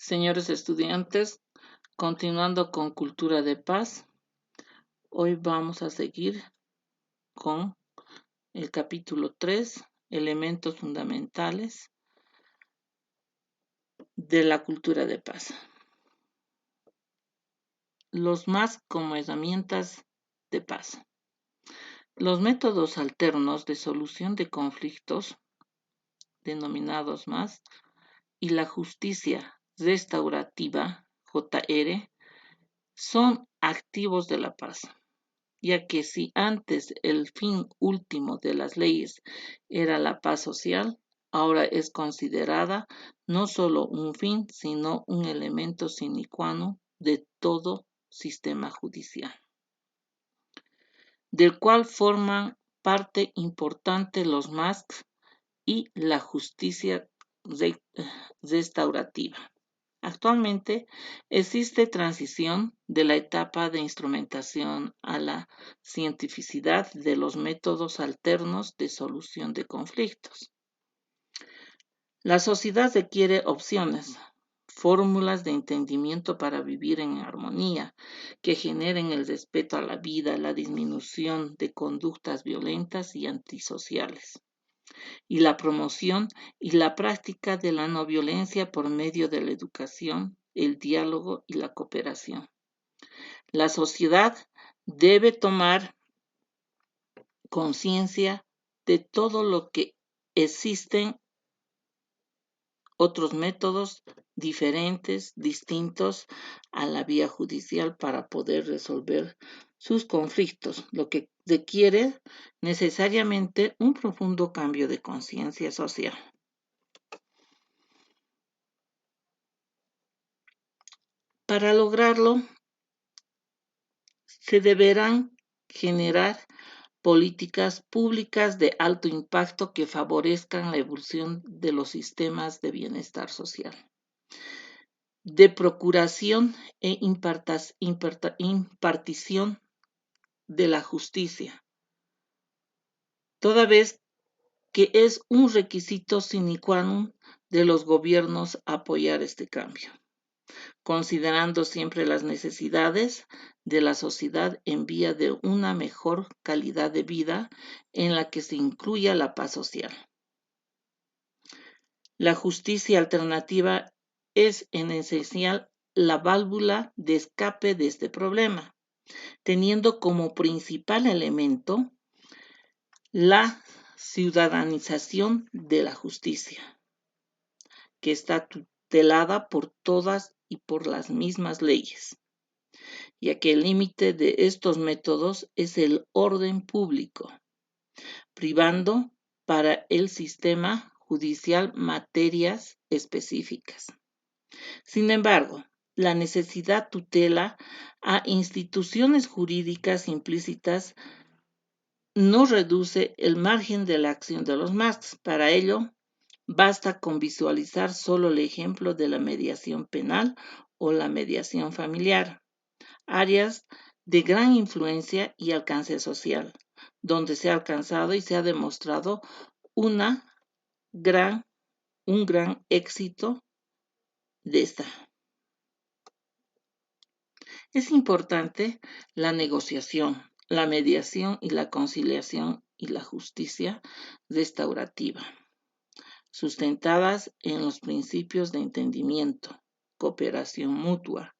Señores estudiantes, continuando con Cultura de Paz, hoy vamos a seguir con el capítulo 3, elementos fundamentales de la cultura de paz. Los más como herramientas de paz. Los métodos alternos de solución de conflictos, denominados más, y la justicia restaurativa, JR, son activos de la paz, ya que si antes el fin último de las leyes era la paz social, ahora es considerada no solo un fin, sino un elemento sine qua non de todo sistema judicial, del cual forman parte importante los MASC y la justicia restaurativa. Actualmente existe transición de la etapa de instrumentación a la cientificidad de los métodos alternos de solución de conflictos. La sociedad requiere opciones, fórmulas de entendimiento para vivir en armonía, que generen el respeto a la vida, la disminución de conductas violentas y antisociales, y la promoción y la práctica de la no violencia por medio de la educación, el diálogo y la cooperación. La sociedad debe tomar conciencia de todo lo que existen otros métodos diferentes, distintos a la vía judicial para poder resolver sus conflictos, lo que requiere necesariamente un profundo cambio de conciencia social. Para lograrlo, se deberán generar políticas públicas de alto impacto que favorezcan la evolución de los sistemas de bienestar social, de procuración e impartición de la justicia, toda vez que es un requisito sine qua non de los gobiernos apoyar este cambio, considerando siempre las necesidades de la sociedad en vía de una mejor calidad de vida en la que se incluya la paz social. La justicia alternativa es en esencial la válvula de escape de este problema, teniendo como principal elemento la ciudadanización de la justicia, que está tutelada por todas y por las mismas leyes, ya que el límite de estos métodos es el orden público, privando para el sistema judicial materias específicas. Sin embargo, la necesidad tutela a instituciones jurídicas implícitas no reduce el margen de la acción de los MASC. Para ello, basta con visualizar solo el ejemplo de la mediación penal o la mediación familiar, áreas de gran influencia y alcance social, donde se ha alcanzado y se ha demostrado un gran éxito de esta. Es importante la negociación, la mediación y la conciliación y la justicia restaurativa, sustentadas en los principios de entendimiento, cooperación mutua,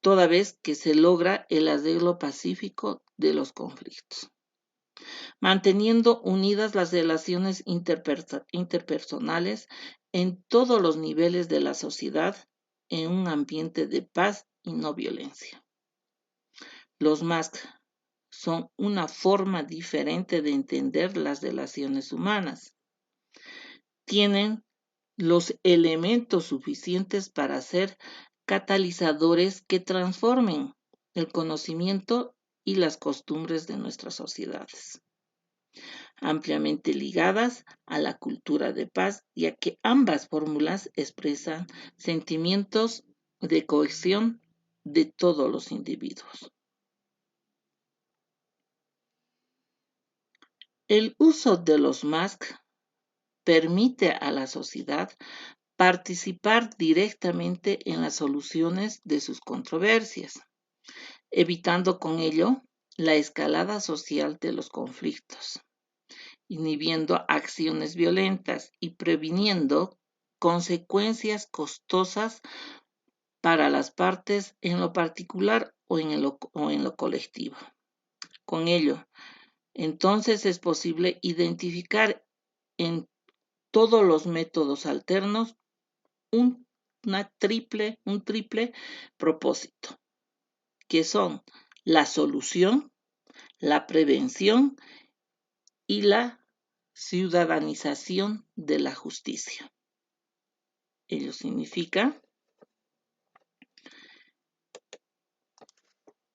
toda vez que se logra el arreglo pacífico de los conflictos, manteniendo unidas las relaciones interpersonales en todos los niveles de la sociedad en un ambiente de paz y no violencia. Los MASC son una forma diferente de entender las relaciones humanas. Tienen los elementos suficientes para ser catalizadores que transformen el conocimiento y las costumbres de nuestras sociedades, ampliamente ligadas a la cultura de paz, ya que ambas fórmulas expresan sentimientos de cohesión de todos los individuos. El uso de los MASC permite a la sociedad participar directamente en las soluciones de sus controversias, evitando con ello la escalada social de los conflictos, inhibiendo acciones violentas y previniendo consecuencias costosas para las partes en lo particular o en lo colectivo. Con ello, entonces es posible identificar en todos los métodos alternos un triple propósito, que son la solución, la prevención y la ciudadanización de la justicia. Ello significa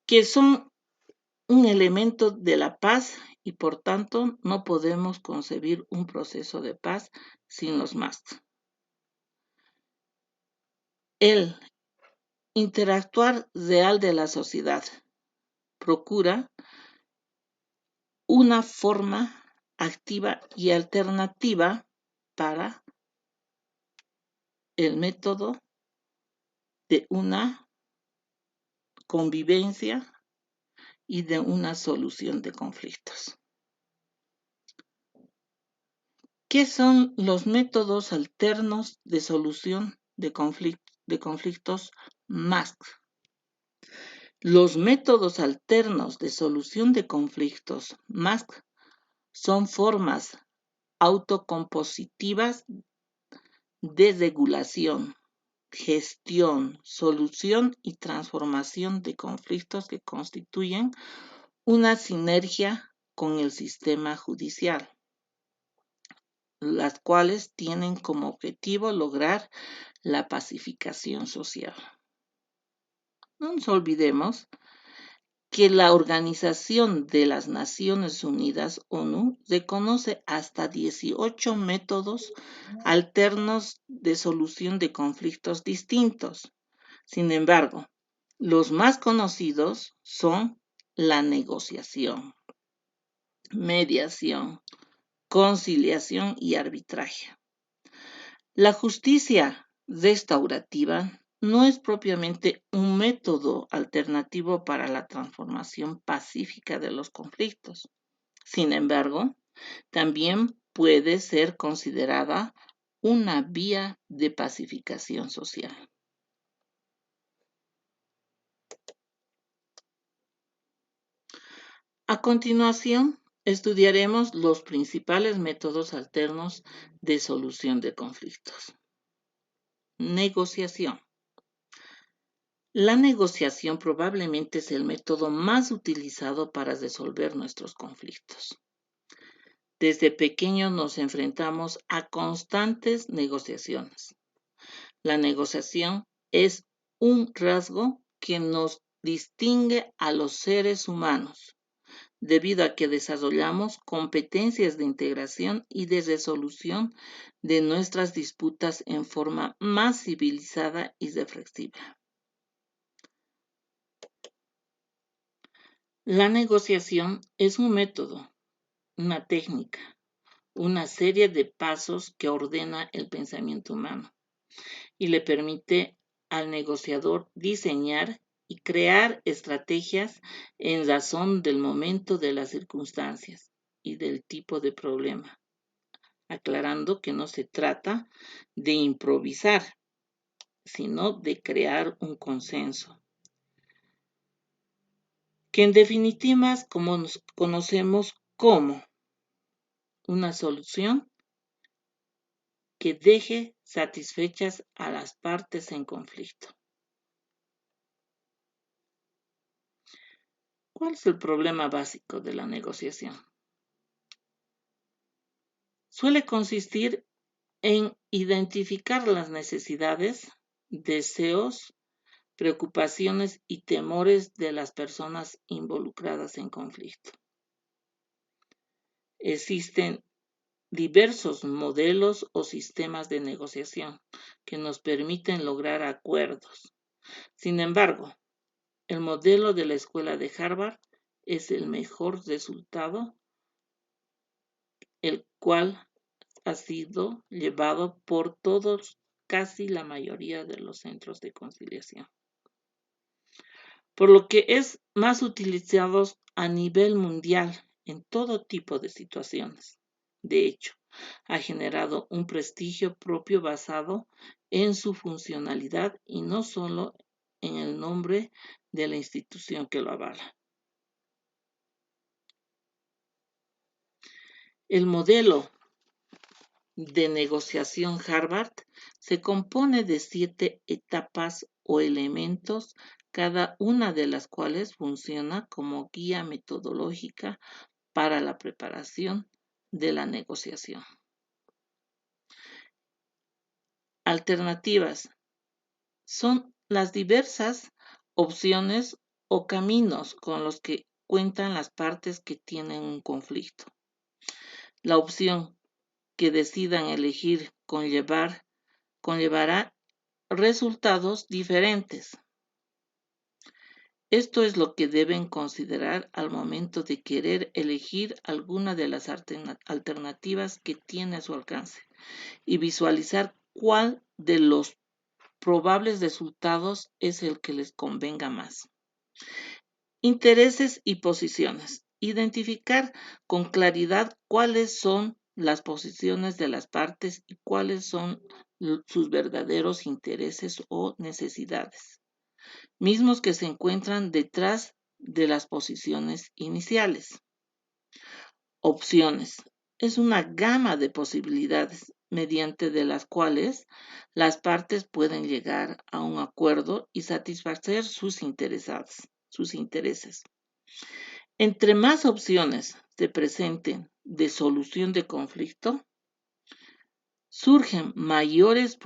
que son un elemento de la paz y por tanto no podemos concebir un proceso de paz sin los más. El interactuar real de la sociedad procura una forma activa y alternativa para el método de una convivencia y de una solución de conflictos. ¿Qué son los métodos alternos de solución de conflictos más? Los métodos alternos de solución de conflictos más son formas autocompositivas de regulación, gestión, solución y transformación de conflictos que constituyen una sinergia con el sistema judicial, las cuales tienen como objetivo lograr la pacificación social. No nos olvidemos que la Organización de las Naciones Unidas, ONU, reconoce hasta 18 métodos alternos de solución de conflictos distintos. Sin embargo, los más conocidos son la negociación, mediación, conciliación y arbitraje. La justicia restaurativa no es propiamente un método alternativo para la transformación pacífica de los conflictos. Sin embargo, también puede ser considerada una vía de pacificación social. A continuación, estudiaremos los principales métodos alternos de solución de conflictos. Negociación. La negociación probablemente es el método más utilizado para resolver nuestros conflictos. Desde pequeños nos enfrentamos a constantes negociaciones. La negociación es un rasgo que nos distingue a los seres humanos, debido a que desarrollamos competencias de integración y de resolución de nuestras disputas en forma más civilizada y reflexiva. La negociación es un método, una técnica, una serie de pasos que ordena el pensamiento humano y le permite al negociador diseñar y crear estrategias en razón del momento, de las circunstancias y del tipo de problema, aclarando que no se trata de improvisar, sino de crear un consenso, que en definitiva nos conocemos como una solución que deje satisfechas a las partes en conflicto. ¿Cuál es el problema básico de la negociación? Suele consistir en identificar las necesidades, deseos, preocupaciones y temores de las personas involucradas en conflicto. Existen diversos modelos o sistemas de negociación que nos permiten lograr acuerdos. Sin embargo, el modelo de la escuela de Harvard es el mejor resultado, el cual ha sido llevado por todos casi la mayoría de los centros de conciliación, por lo que es más utilizado a nivel mundial en todo tipo de situaciones. De hecho, ha generado un prestigio propio basado en su funcionalidad y no solo en el nombre de la institución que lo avala. El modelo de negociación Harvard se compone de 7 etapas o elementos, cada una de las cuales funciona como guía metodológica para la preparación de la negociación. Alternativas son las diversas opciones o caminos con los que cuentan las partes que tienen un conflicto. La opción que decidan elegir conllevará resultados diferentes. Esto es lo que deben considerar al momento de querer elegir alguna de las alternativas que tiene a su alcance y visualizar cuál de los probables resultados es el que les convenga más. Intereses y posiciones. Identificar con claridad cuáles son las posiciones de las partes y cuáles son sus verdaderos intereses o necesidades, mismos que se encuentran detrás de las posiciones iniciales. Opciones. Es una gama de posibilidades mediante de las cuales las partes pueden llegar a un acuerdo y satisfacer sus intereses. Entre más opciones se presenten de solución de conflicto, surgen mayores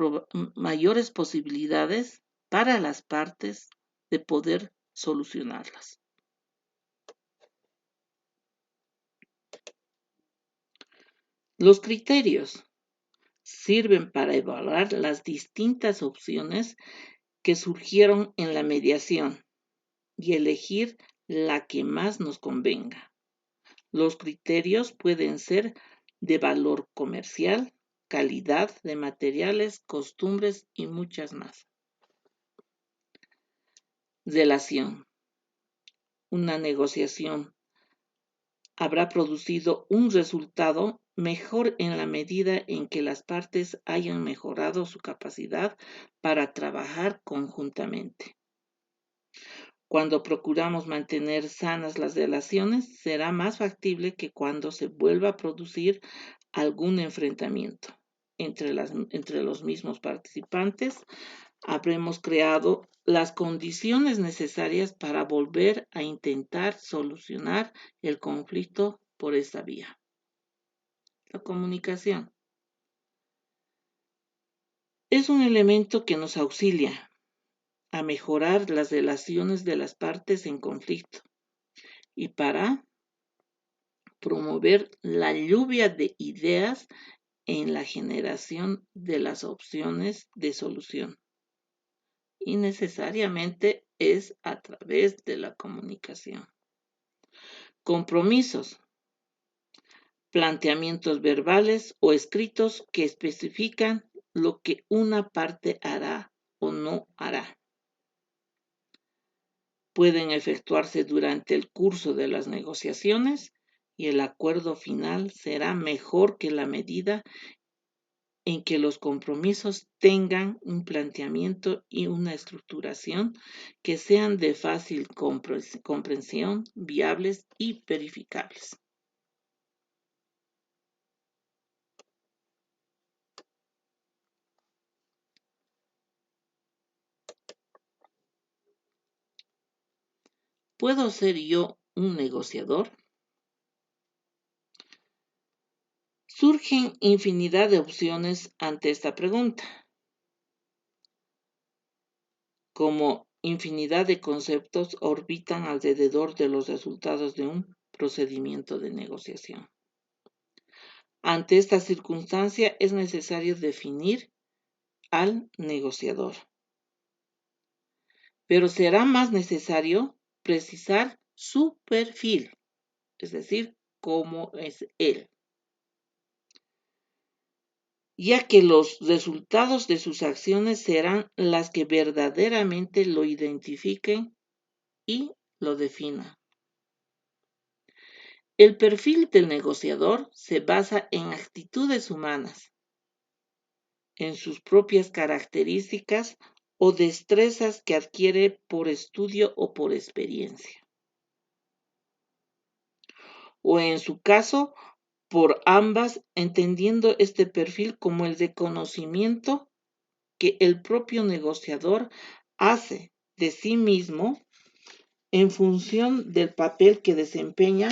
posibilidades para las partes de poder solucionarlas. Los criterios sirven para evaluar las distintas opciones que surgieron en la mediación y elegir la que más nos convenga. Los criterios pueden ser de valor comercial, calidad de materiales, costumbres y muchas más. Relación. Una negociación habrá producido un resultado mejor en la medida en que las partes hayan mejorado su capacidad para trabajar conjuntamente. Cuando procuramos mantener sanas las relaciones, será más factible que cuando se vuelva a producir algún enfrentamiento entre los mismos participantes, habremos creado las condiciones necesarias para volver a intentar solucionar el conflicto por esta vía. La comunicación es un elemento que nos auxilia a mejorar las relaciones de las partes en conflicto y para promover la lluvia de ideas en la generación de las opciones de solución. Y necesariamente es a través de la comunicación. Compromisos. Planteamientos verbales o escritos que especifican lo que una parte hará o no hará. Pueden efectuarse durante el curso de las negociaciones y el acuerdo final será mejor que la medida en que los compromisos tengan un planteamiento y una estructuración que sean de fácil comprensión, viables y verificables. ¿Puedo ser yo un negociador? Surgen infinidad de opciones ante esta pregunta, como infinidad de conceptos orbitan alrededor de los resultados de un procedimiento de negociación. Ante esta circunstancia es necesario definir al negociador, pero será más necesario precisar su perfil, es decir, cómo es él. ya que los resultados de sus acciones serán las que verdaderamente lo identifiquen y lo definan. El perfil del negociador se basa en actitudes humanas, en sus propias características o destrezas que adquiere por estudio o por experiencia, o en su caso, por ambas, entendiendo este perfil como el de conocimiento que el propio negociador hace de sí mismo en función del papel que desempeña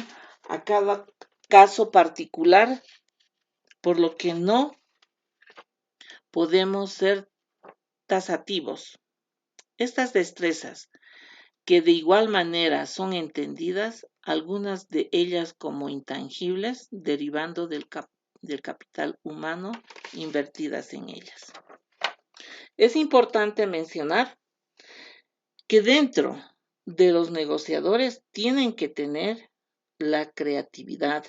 a cada caso particular, por lo que no podemos ser tasativos. Estas destrezas, que de igual manera son entendidas, algunas de ellas como intangibles, derivando del capital humano invertidas en ellas. Es importante mencionar que dentro de los negociadores tienen que tener la creatividad,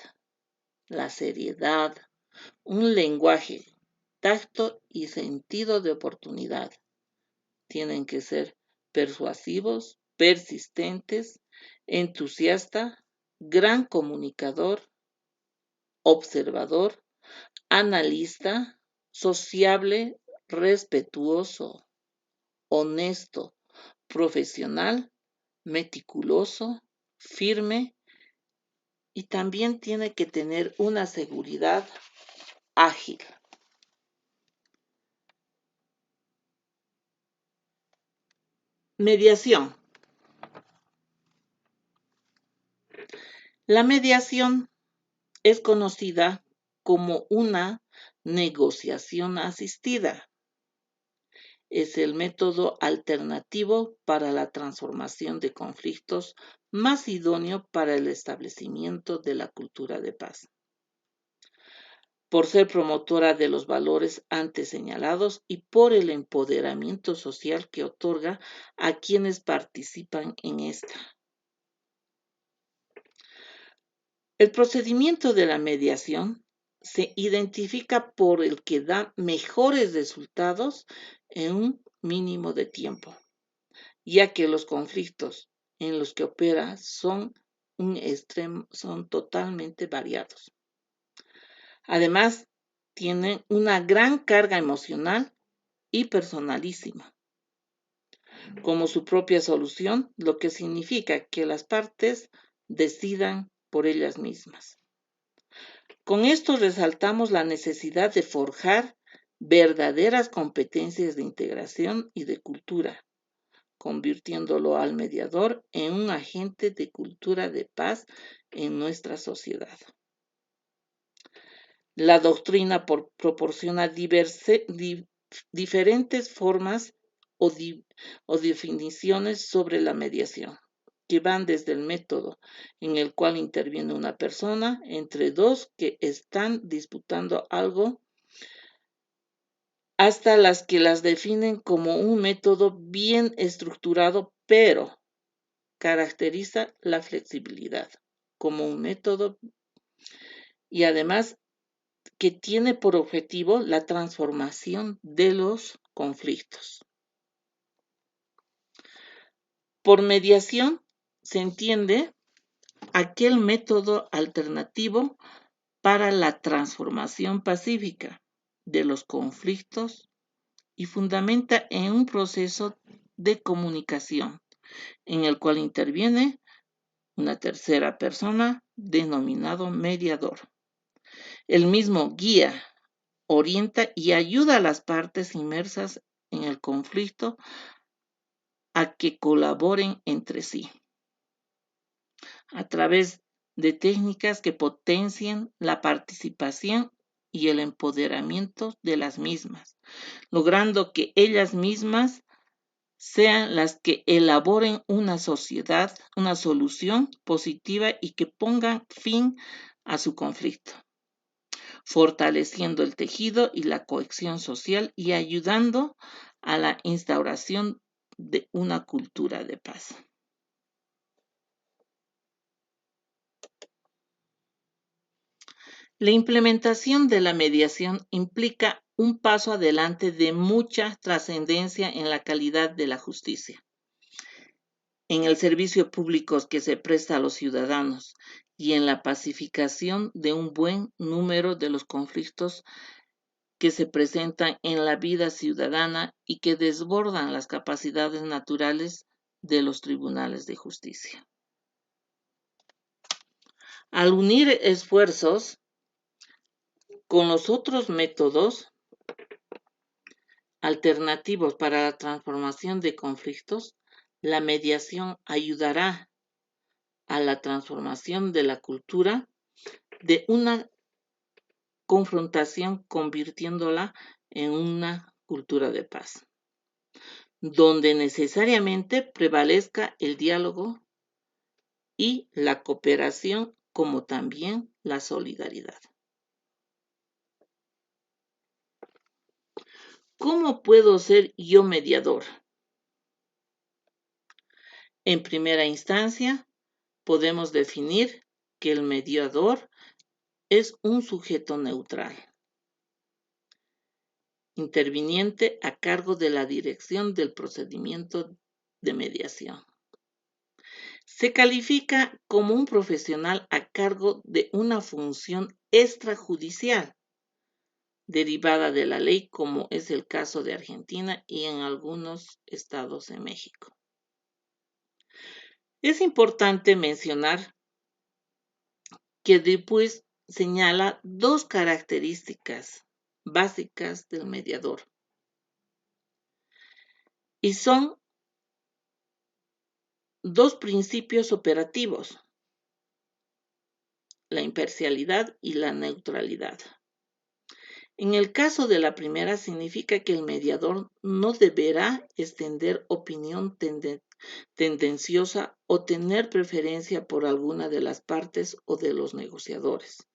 la seriedad, un lenguaje, tacto y sentido de oportunidad. Tienen que ser persuasivos, persistentes, entusiasta, gran comunicador, observador, analista, sociable, respetuoso, honesto, profesional, meticuloso, firme, y también tiene que tener una seguridad ágil. Mediación. La mediación es conocida como una negociación asistida. Es el método alternativo para la transformación de conflictos más idóneo para el establecimiento de la cultura de paz. Por ser promotora de los valores antes señalados y por el empoderamiento social que otorga a quienes participan en esta. El procedimiento de la mediación se identifica por el que da mejores resultados en un mínimo de tiempo, ya que los conflictos en los que opera son totalmente variados. Además, tienen una gran carga emocional y personalísima, como su propia solución, lo que significa que las partes decidan por ellas mismas. Con esto resaltamos la necesidad de forjar verdaderas competencias de integración y de cultura, convirtiéndolo al mediador en un agente de cultura de paz en nuestra sociedad. La doctrina proporciona diferentes formas o definiciones sobre la mediación, que van desde el método en el cual interviene una persona entre dos que están disputando algo, hasta las que las definen como un método bien estructurado, pero caracteriza la flexibilidad como un método y además que tiene por objetivo la transformación de los conflictos. Por mediación se entiende aquel método alternativo para la transformación pacífica de los conflictos y fundamenta en un proceso de comunicación en el cual interviene una tercera persona denominado mediador. El mismo guía, orienta y ayuda a las partes inmersas en el conflicto a que colaboren entre sí a través de técnicas que potencien la participación y el empoderamiento de las mismas, logrando que ellas mismas sean las que elaboren una solución positiva y que pongan fin a su conflicto, fortaleciendo el tejido y la cohesión social y ayudando a la instauración de una cultura de paz. La implementación de la mediación implica un paso adelante de mucha trascendencia en la calidad de la justicia, en el servicio público que se presta a los ciudadanos y en la pacificación de un buen número de los conflictos que se presentan en la vida ciudadana y que desbordan las capacidades naturales de los tribunales de justicia. Al unir esfuerzos con los otros métodos alternativos para la transformación de conflictos, la mediación ayudará a la transformación de la cultura de una confrontación, convirtiéndola en una cultura de paz, donde necesariamente prevalezca el diálogo y la cooperación, como también la solidaridad. ¿Cómo puedo ser yo mediador? En primera instancia, podemos definir que el mediador es un sujeto neutral, interviniente a cargo de la dirección del procedimiento de mediación. Se califica como un profesional a cargo de una función extrajudicial derivada de la ley, como es el caso de Argentina y en algunos estados de México. Es importante mencionar que después señala dos características básicas del mediador y son dos principios operativos: la imparcialidad y la neutralidad. En el caso de la primera, significa que el mediador no deberá extender opinión tendenciosa o tener preferencia por alguna de las partes o de los negociadores.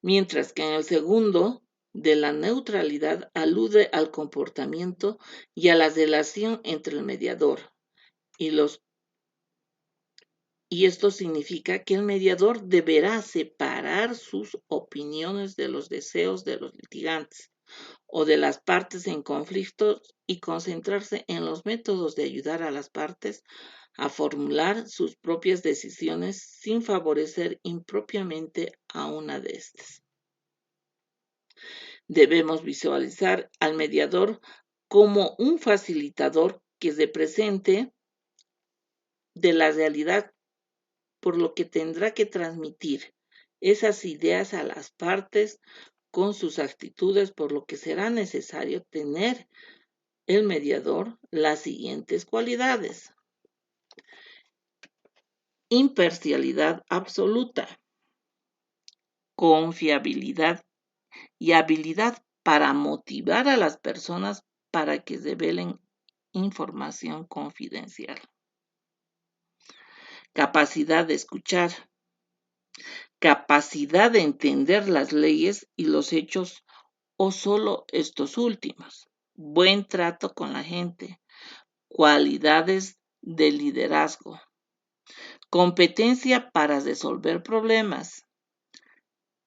Mientras que en el segundo, de la neutralidad, alude al comportamiento y a la relación entre el mediador y esto significa que el mediador deberá separar sus opiniones de los deseos de los litigantes o de las partes en conflicto y concentrarse en los métodos de ayudar a las partes a formular sus propias decisiones sin favorecer impropiamente a una de estas. Debemos visualizar al mediador como un facilitador que represente de la realidad, por lo que tendrá que transmitir esas ideas a las partes con sus actitudes, por lo que será necesario tener el mediador las siguientes cualidades: imparcialidad absoluta, confiabilidad y habilidad para motivar a las personas para que revelen información confidencial, capacidad de escuchar, capacidad de entender las leyes y los hechos o solo estos últimos, buen trato con la gente, cualidades de liderazgo, competencia para resolver problemas,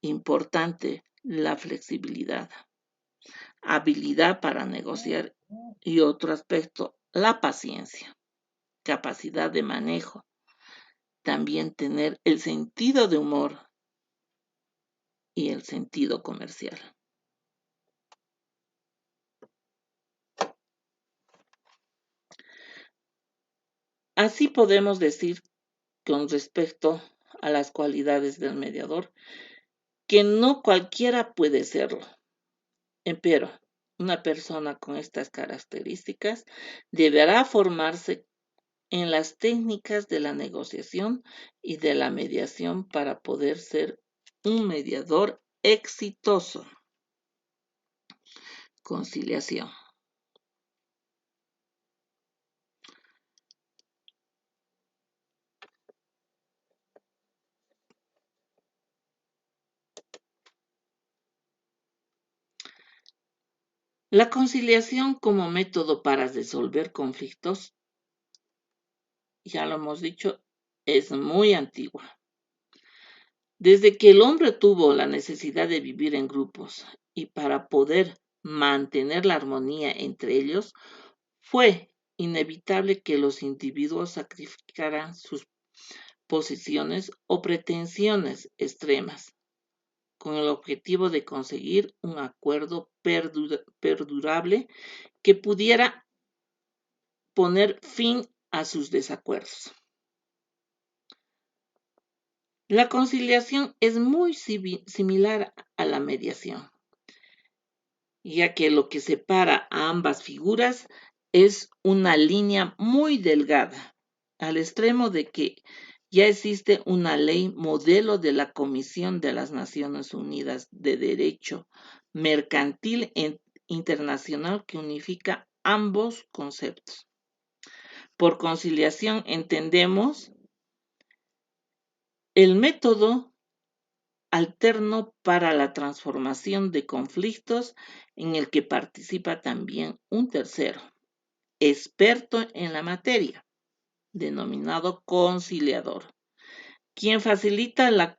importante la flexibilidad, habilidad para negociar y otro aspecto, la paciencia, capacidad de manejo, también tener el sentido de humor y el sentido comercial. Así podemos decir con respecto a las cualidades del mediador que no cualquiera puede serlo, pero una persona con estas características deberá formarse en las técnicas de la negociación y de la mediación para poder ser un mediador exitoso. Conciliación. La conciliación como método para resolver conflictos, ya lo hemos dicho, es muy antigua. Desde que el hombre tuvo la necesidad de vivir en grupos y para poder mantener la armonía entre ellos, fue inevitable que los individuos sacrificaran sus posiciones o pretensiones extremas con el objetivo de conseguir un acuerdo perdurable que pudiera poner fin a sus desacuerdos. La conciliación es muy similar a la mediación, ya que lo que separa a ambas figuras es una línea muy delgada, al extremo de que ya existe una ley modelo de la Comisión de las Naciones Unidas de Derecho Mercantil Internacional que unifica ambos conceptos. Por conciliación entendemos el método alterno para la transformación de conflictos en el que participa también un tercero, experto en la materia, denominado conciliador, quien facilita la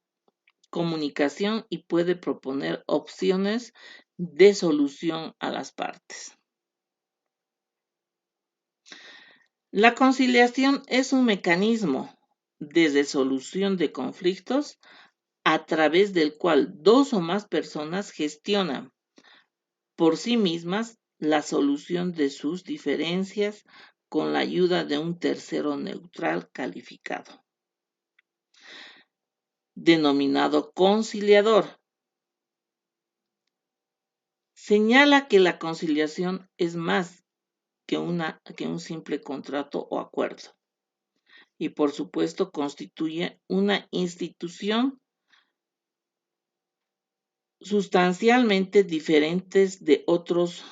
comunicación y puede proponer opciones de solución a las partes. La conciliación es un mecanismo de resolución de conflictos a través del cual dos o más personas gestionan por sí mismas la solución de sus diferencias con la ayuda de un tercero neutral calificado, denominado conciliador. Señala que la conciliación es más que un simple contrato o acuerdo y por supuesto constituye una institución sustancialmente diferentes de otros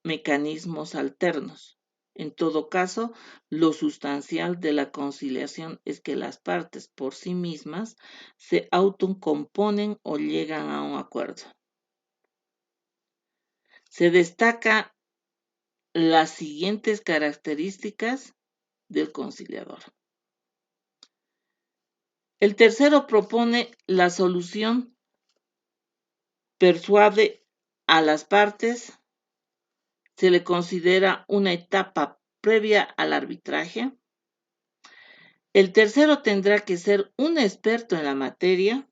mecanismos alternos. En todo caso, lo sustancial de la conciliación es que las partes por sí mismas se autocomponen o llegan a un acuerdo. Se destaca las siguientes características del conciliador. El tercero propone la solución, persuade a las partes, se le considera una etapa previa al arbitraje. El tercero tendrá que ser un experto en la materia.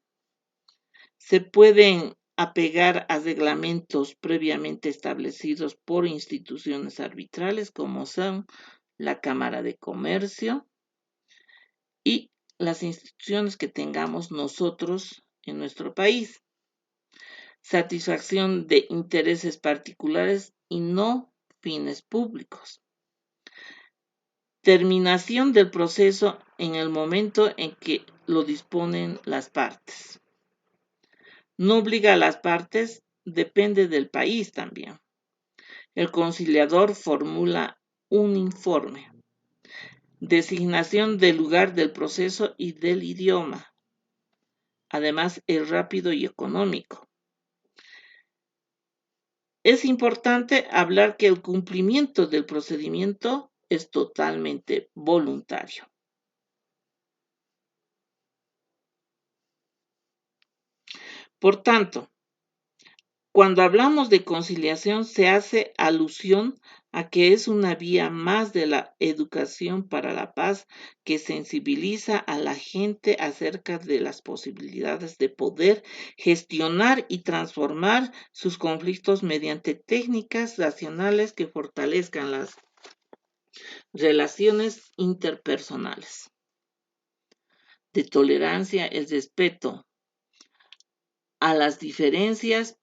Se pueden apegar a reglamentos previamente establecidos por instituciones arbitrales como son la Cámara de Comercio y las instituciones que tengamos nosotros en nuestro país. Satisfacción de intereses particulares y no fines públicos. Terminación del proceso en el momento en que lo disponen las partes. No obliga a las partes, depende del país también. El conciliador formula un informe. Designación del lugar del proceso y del idioma. Además, es rápido y económico. Es importante hablar que el cumplimiento del procedimiento es totalmente voluntario. Por tanto, cuando hablamos de conciliación se hace alusión a que es una vía más de la educación para la paz que sensibiliza a la gente acerca de las posibilidades de poder gestionar y transformar sus conflictos mediante técnicas racionales que fortalezcan las relaciones interpersonales, de tolerancia, el respeto a las diferencias,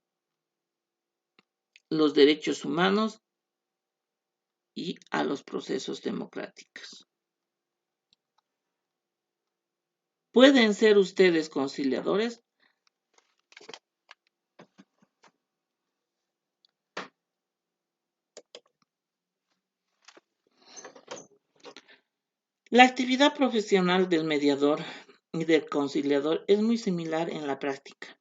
los derechos humanos y a los procesos democráticos. ¿Pueden ser ustedes conciliadores? La actividad profesional del mediador y del conciliador es muy similar en la práctica.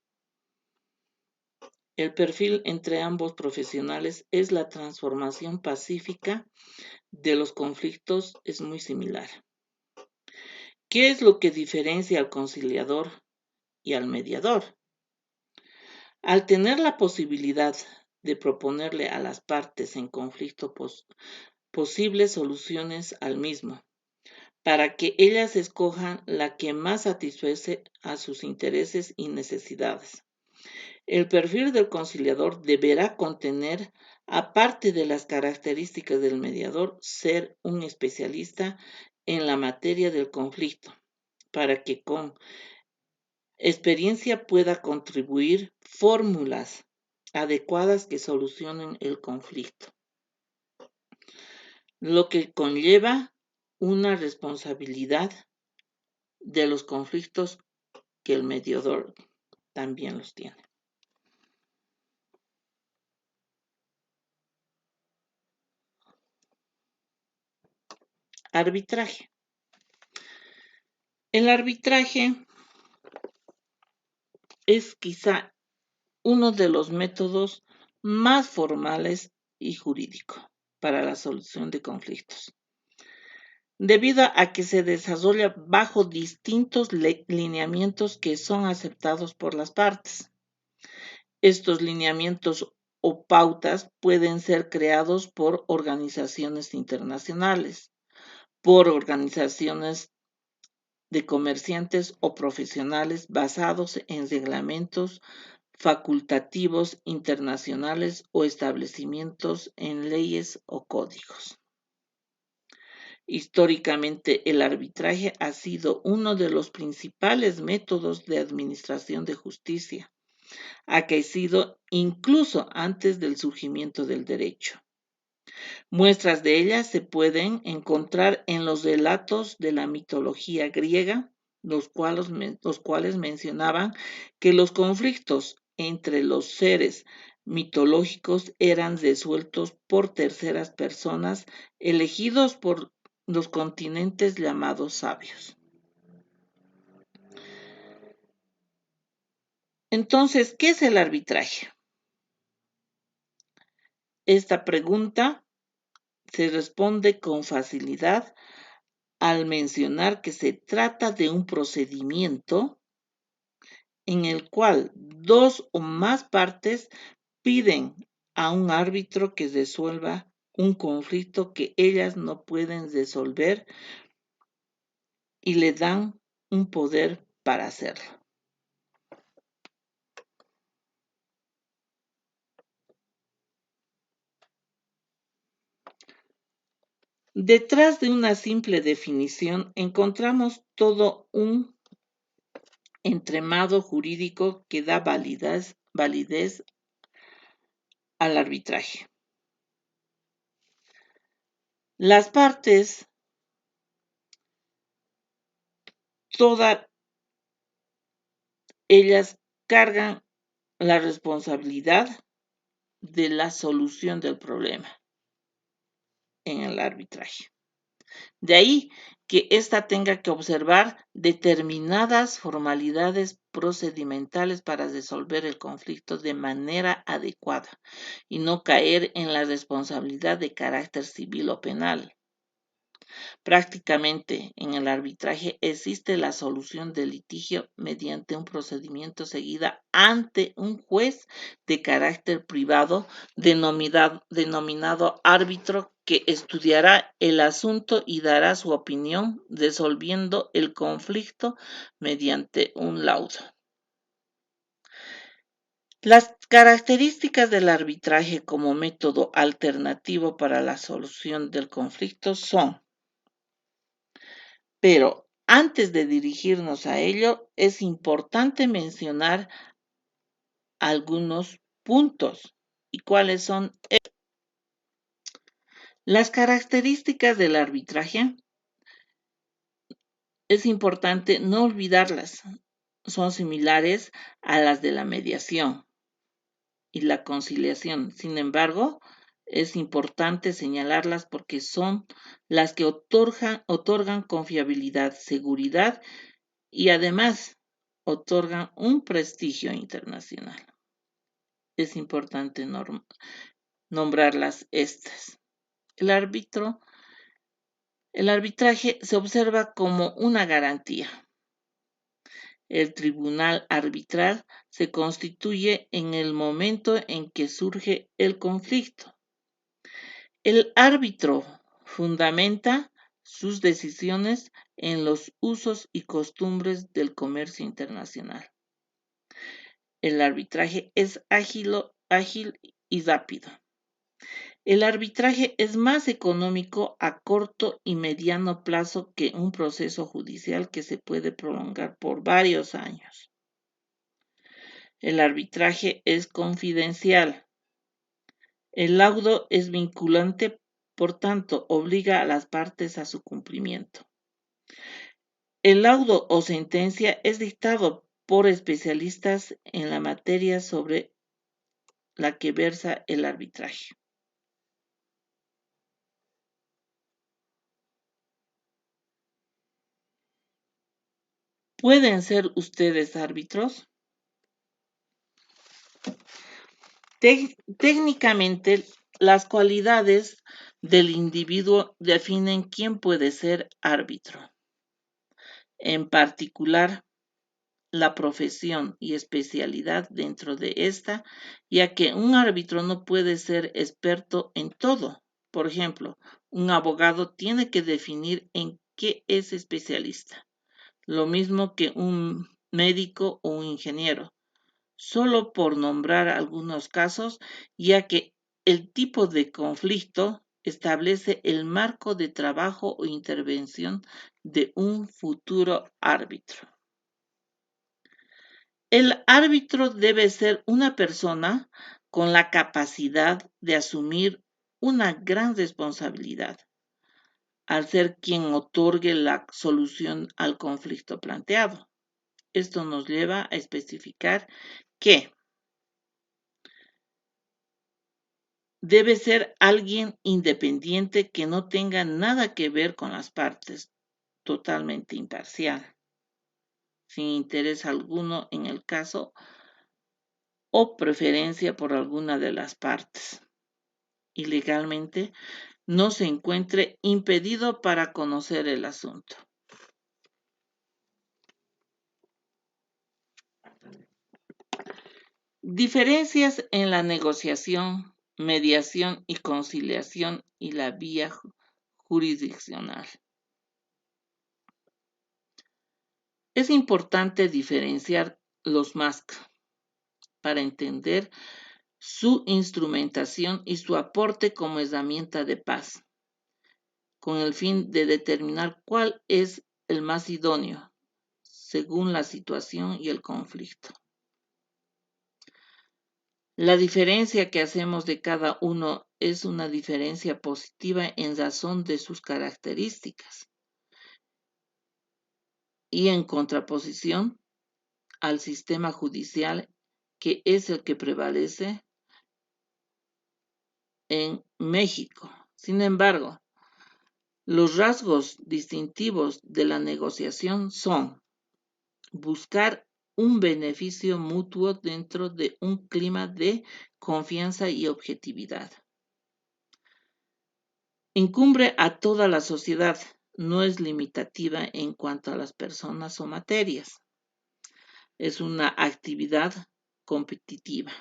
El perfil entre ambos profesionales es la transformación pacífica de los conflictos, es muy similar. ¿Qué es lo que diferencia al conciliador y al mediador? Al tener la posibilidad de proponerle a las partes en conflicto posibles soluciones al mismo, para que ellas escojan la que más satisface a sus intereses y necesidades. El perfil del conciliador deberá contener, aparte de las características del mediador, ser un especialista en la materia del conflicto, para que con experiencia pueda contribuir fórmulas adecuadas que solucionen el conflicto, lo que conlleva una responsabilidad de los conflictos que el mediador también los tiene. Arbitraje. El arbitraje es quizá uno de los métodos más formales y jurídicos para la solución de conflictos, debido a que se desarrolla bajo distintos lineamientos que son aceptados por las partes. Estos lineamientos o pautas pueden ser creados por organizaciones internacionales, por organizaciones de comerciantes o profesionales basados en reglamentos facultativos internacionales o establecimientos en leyes o códigos. Históricamente, el arbitraje ha sido uno de los principales métodos de administración de justicia, aquecido incluso antes del surgimiento del derecho. Muestras de ellas se pueden encontrar en los relatos de la mitología griega, los cuales mencionaban que los conflictos entre los seres mitológicos eran resueltos por terceras personas elegidos por los continentes llamados sabios. Entonces, ¿qué es el arbitraje? Esta pregunta se responde con facilidad al mencionar que se trata de un procedimiento en el cual dos o más partes piden a un árbitro que resuelva un conflicto que ellas no pueden resolver y le dan un poder para hacerlo. Detrás de una simple definición encontramos todo un entramado jurídico que da validez al arbitraje. Las partes, todas ellas cargan la responsabilidad de la solución del problema en el arbitraje. De ahí que ésta tenga que observar determinadas formalidades procedimentales para resolver el conflicto de manera adecuada y no caer en la responsabilidad de carácter civil o penal. Prácticamente en el arbitraje existe la solución del litigio mediante un procedimiento seguido ante un juez de carácter privado denominado árbitro que estudiará el asunto y dará su opinión resolviendo el conflicto mediante un laudo. Las características del arbitraje como método alternativo para la solución del conflicto son: pero antes de dirigirnos a ello, es importante mencionar algunos puntos. ¿Y cuáles son? Las características del arbitraje, es importante no olvidarlas. Son similares a las de la mediación y la conciliación. Sin embargo, es importante señalarlas porque son las que otorgan confiabilidad, seguridad y además otorgan un prestigio internacional. Es importante nombrarlas estas. El arbitraje se observa como una garantía. El tribunal arbitral se constituye en el momento en que surge el conflicto. El árbitro fundamenta sus decisiones en los usos y costumbres del comercio internacional. El arbitraje es ágil y rápido. El arbitraje es más económico a corto y mediano plazo que un proceso judicial que se puede prolongar por varios años. El arbitraje es confidencial. El laudo es vinculante, por tanto, obliga a las partes a su cumplimiento. El laudo o sentencia es dictado por especialistas en la materia sobre la que versa el arbitraje. ¿Pueden ser ustedes árbitros? Técnicamente, las cualidades del individuo definen quién puede ser árbitro. En particular, la profesión y especialidad dentro de esta, ya que un árbitro no puede ser experto en todo. Por ejemplo, un abogado tiene que definir en qué es especialista, lo mismo que un médico o un ingeniero, solo por nombrar algunos casos, ya que el tipo de conflicto establece el marco de trabajo o intervención de un futuro árbitro. El árbitro debe ser una persona con la capacidad de asumir una gran responsabilidad, al ser quien otorgue la solución al conflicto planteado. Esto nos lleva a especificar que debe ser alguien independiente que no tenga nada que ver con las partes, totalmente imparcial, sin interés alguno en el caso o preferencia por alguna de las partes. Y legalmente no se encuentre impedido para conocer el asunto. Diferencias en la negociación, mediación y conciliación y la vía jurisdiccional. Es importante diferenciar los MASC para entender su instrumentación y su aporte como herramienta de paz, con el fin de determinar cuál es el más idóneo, según la situación y el conflicto. La diferencia que hacemos de cada uno es una diferencia positiva en razón de sus características y en contraposición al sistema judicial, que es el que prevalece en México. Sin embargo, los rasgos distintivos de la negociación son buscar un beneficio mutuo dentro de un clima de confianza y objetividad. Incumbe a toda la sociedad, no es limitativa en cuanto a las personas o materias. Es una actividad competitiva.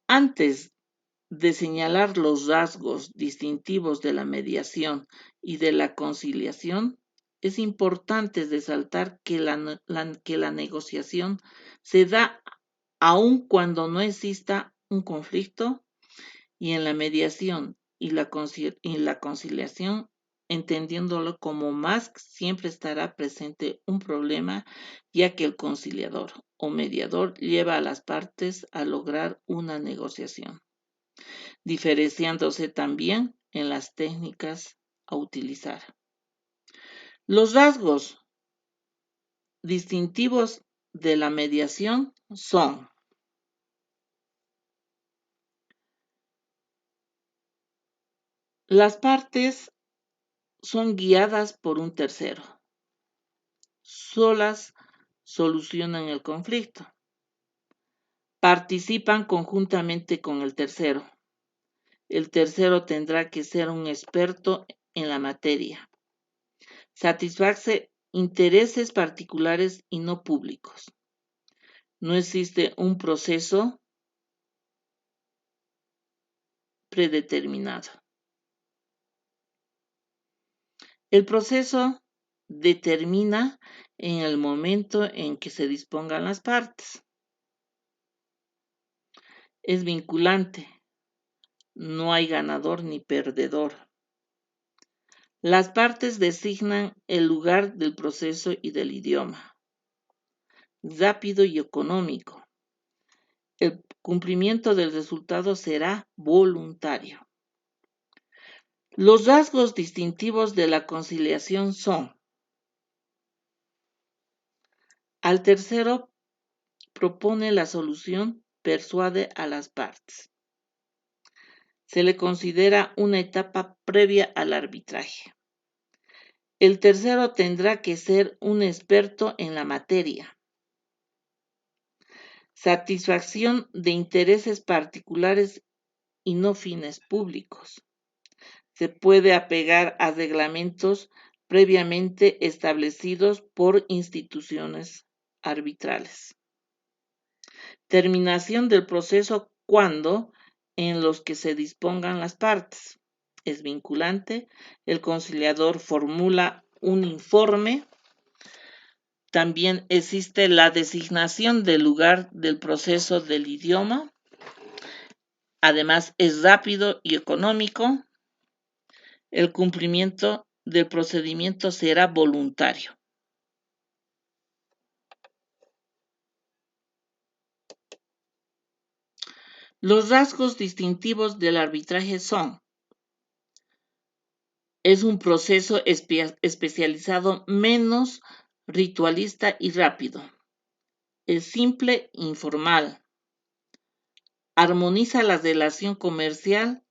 Antes de señalar los rasgos distintivos de la mediación y de la conciliación, es importante resaltar que la negociación se da aun cuando no exista un conflicto, y en la mediación y la conciliación, entendiéndolo como más, siempre estará presente un problema, ya que el conciliador o mediador lleva a las partes a lograr una negociación, diferenciándose también en las técnicas a utilizar. Los rasgos distintivos de la mediación son: las partes son guiadas por un tercero, solas solucionan el conflicto, participan conjuntamente con el tercero. El tercero tendrá que ser un experto en la materia. Satisface intereses particulares y no públicos. No existe un proceso predeterminado. El proceso determina en el momento en que se dispongan las partes. Es vinculante. No hay ganador ni perdedor. Las partes designan el lugar del proceso y del idioma. Rápido y económico. El cumplimiento del resultado será voluntario. Los rasgos distintivos de la conciliación son: al tercero propone la solución, persuade a las partes. Se le considera una etapa previa al arbitraje. El tercero tendrá que ser un experto en la materia. Satisfacción de intereses particulares y no fines públicos. Se puede apegar a reglamentos previamente establecidos por instituciones arbitrales. Terminación del proceso cuando en los que se dispongan las partes. Es vinculante. El conciliador formula un informe. También existe la designación del lugar del proceso del idioma. Además, es rápido y económico. El cumplimiento del procedimiento será voluntario. Los rasgos distintivos del arbitraje son: es un proceso especializado, menos ritualista y rápido. Es simple, informal. Armoniza la relación comercial,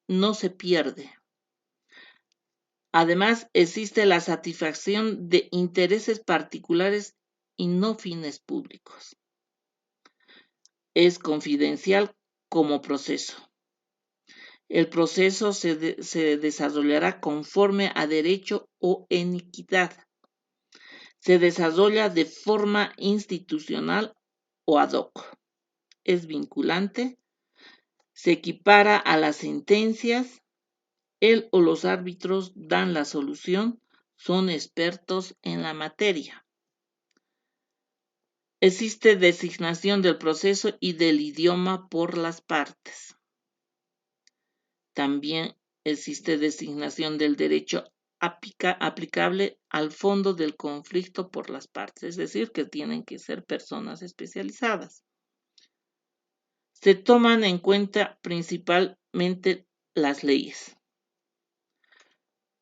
no se pierde. Además, existe la satisfacción de intereses particulares y no fines públicos. Es confidencial como proceso. El proceso se desarrollará conforme a derecho o en equidad. Se desarrolla de forma institucional o ad hoc. Es vinculante. Se equipara a las sentencias. Él o los árbitros dan la solución. Son expertos en la materia. Existe designación del proceso y del idioma por las partes. También existe designación del derecho aplicable al fondo del conflicto por las partes, es decir, que tienen que ser personas especializadas. Se toman en cuenta principalmente las leyes.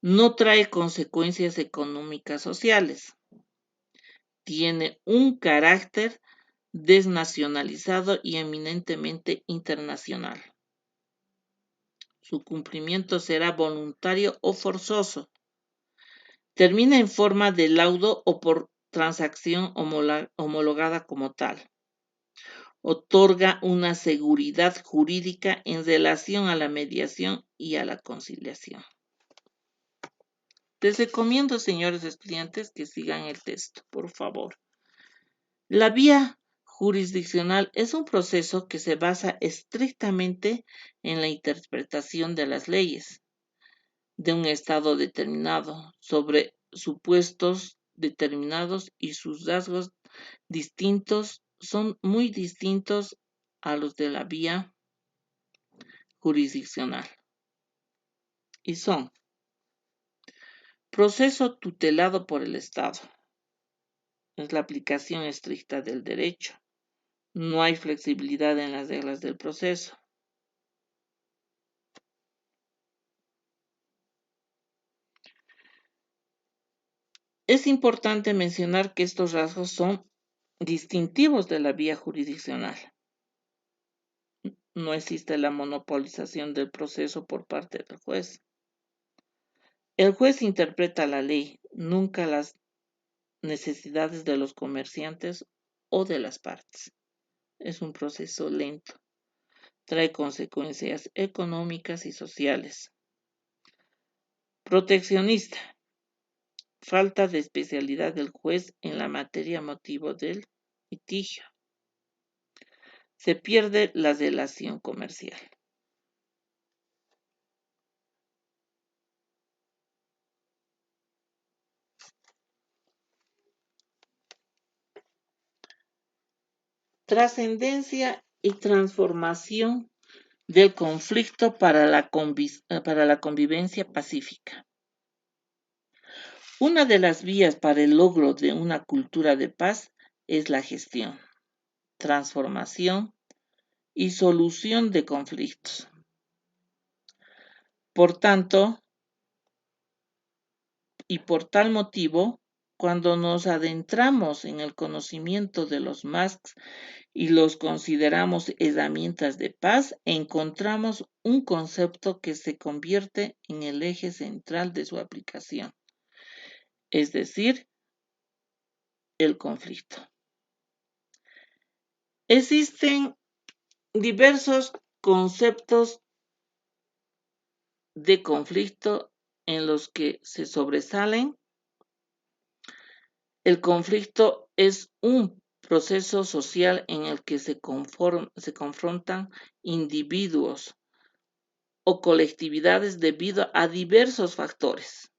No trae consecuencias económicas sociales. Tiene un carácter desnacionalizado y eminentemente internacional. Su cumplimiento será voluntario o forzoso. Termina en forma de laudo o por transacción homologada como tal. Otorga una seguridad jurídica en relación a la mediación y a la conciliación. Les recomiendo, señores estudiantes, que sigan el texto, por favor. La vía jurisdiccional es un proceso que se basa estrictamente en la interpretación de las leyes de un estado determinado sobre supuestos determinados, y sus rasgos distintos son muy distintos a los de la vía jurisdiccional. Y son: proceso tutelado por el Estado. Es la aplicación estricta del derecho. No hay flexibilidad en las reglas del proceso. Es importante mencionar que estos rasgos son distintivos de la vía jurisdiccional. No existe la monopolización del proceso por parte del juez. El juez interpreta la ley, nunca las necesidades de los comerciantes o de las partes. Es un proceso lento. Trae consecuencias económicas y sociales. Proteccionista. falta de especialidad del juez en la materia motivo del litigio. Se pierde la relación comercial. Trascendencia y transformación del conflicto para la convivencia pacífica. Una de las vías para el logro de una cultura de paz es la gestión, transformación y solución de conflictos. Por tanto, y por tal motivo, cuando nos adentramos en el conocimiento de los MASCs y los consideramos herramientas de paz, encontramos un concepto que se convierte en el eje central de su aplicación, es decir, el conflicto. Existen diversos conceptos de conflicto en los que se sobresalen. El conflicto es un proceso social en el que se confrontan individuos o colectividades debido a diversos factores: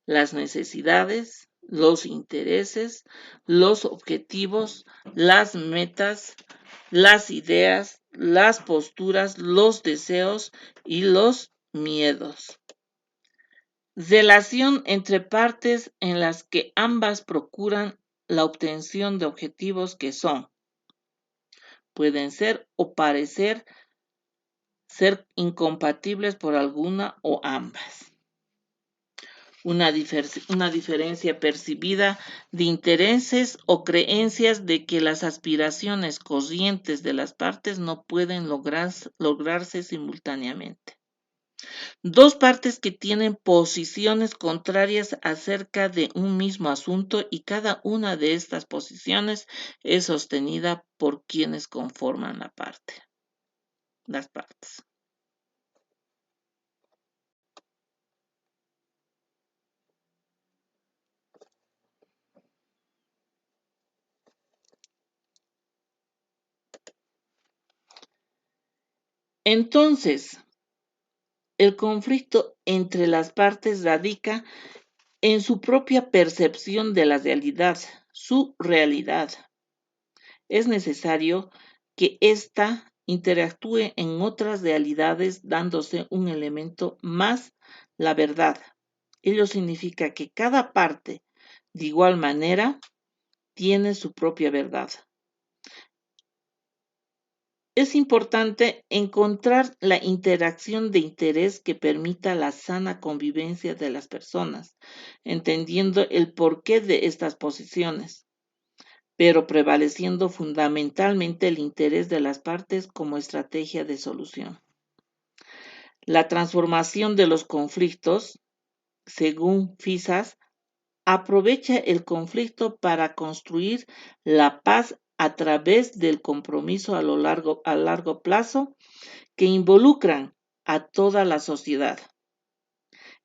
las necesidades, los intereses, los objetivos, las metas, las ideas, las posturas, los deseos y los miedos. Relación entre partes en las que ambas procuran la obtención de objetivos que pueden ser o parecer ser incompatibles por alguna o ambas. Una diferencia percibida de intereses o creencias de que las aspiraciones conscientes de las partes no pueden lograrse simultáneamente. Dos partes que tienen posiciones contrarias acerca de un mismo asunto y cada una de estas posiciones es sostenida por quienes conforman las partes. Entonces, el conflicto entre las partes radica en su propia percepción de la realidad, su realidad. Es necesario que ésta interactúe en otras realidades dándose un elemento más, la verdad. Ello significa que cada parte, de igual manera, tiene su propia verdad. Es importante encontrar la interacción de interés que permita la sana convivencia de las personas, entendiendo el porqué de estas posiciones, pero prevaleciendo fundamentalmente el interés de las partes como estrategia de solución. La transformación de los conflictos, según Fisas, aprovecha el conflicto para construir la paz a través del compromiso a largo plazo que involucran a toda la sociedad.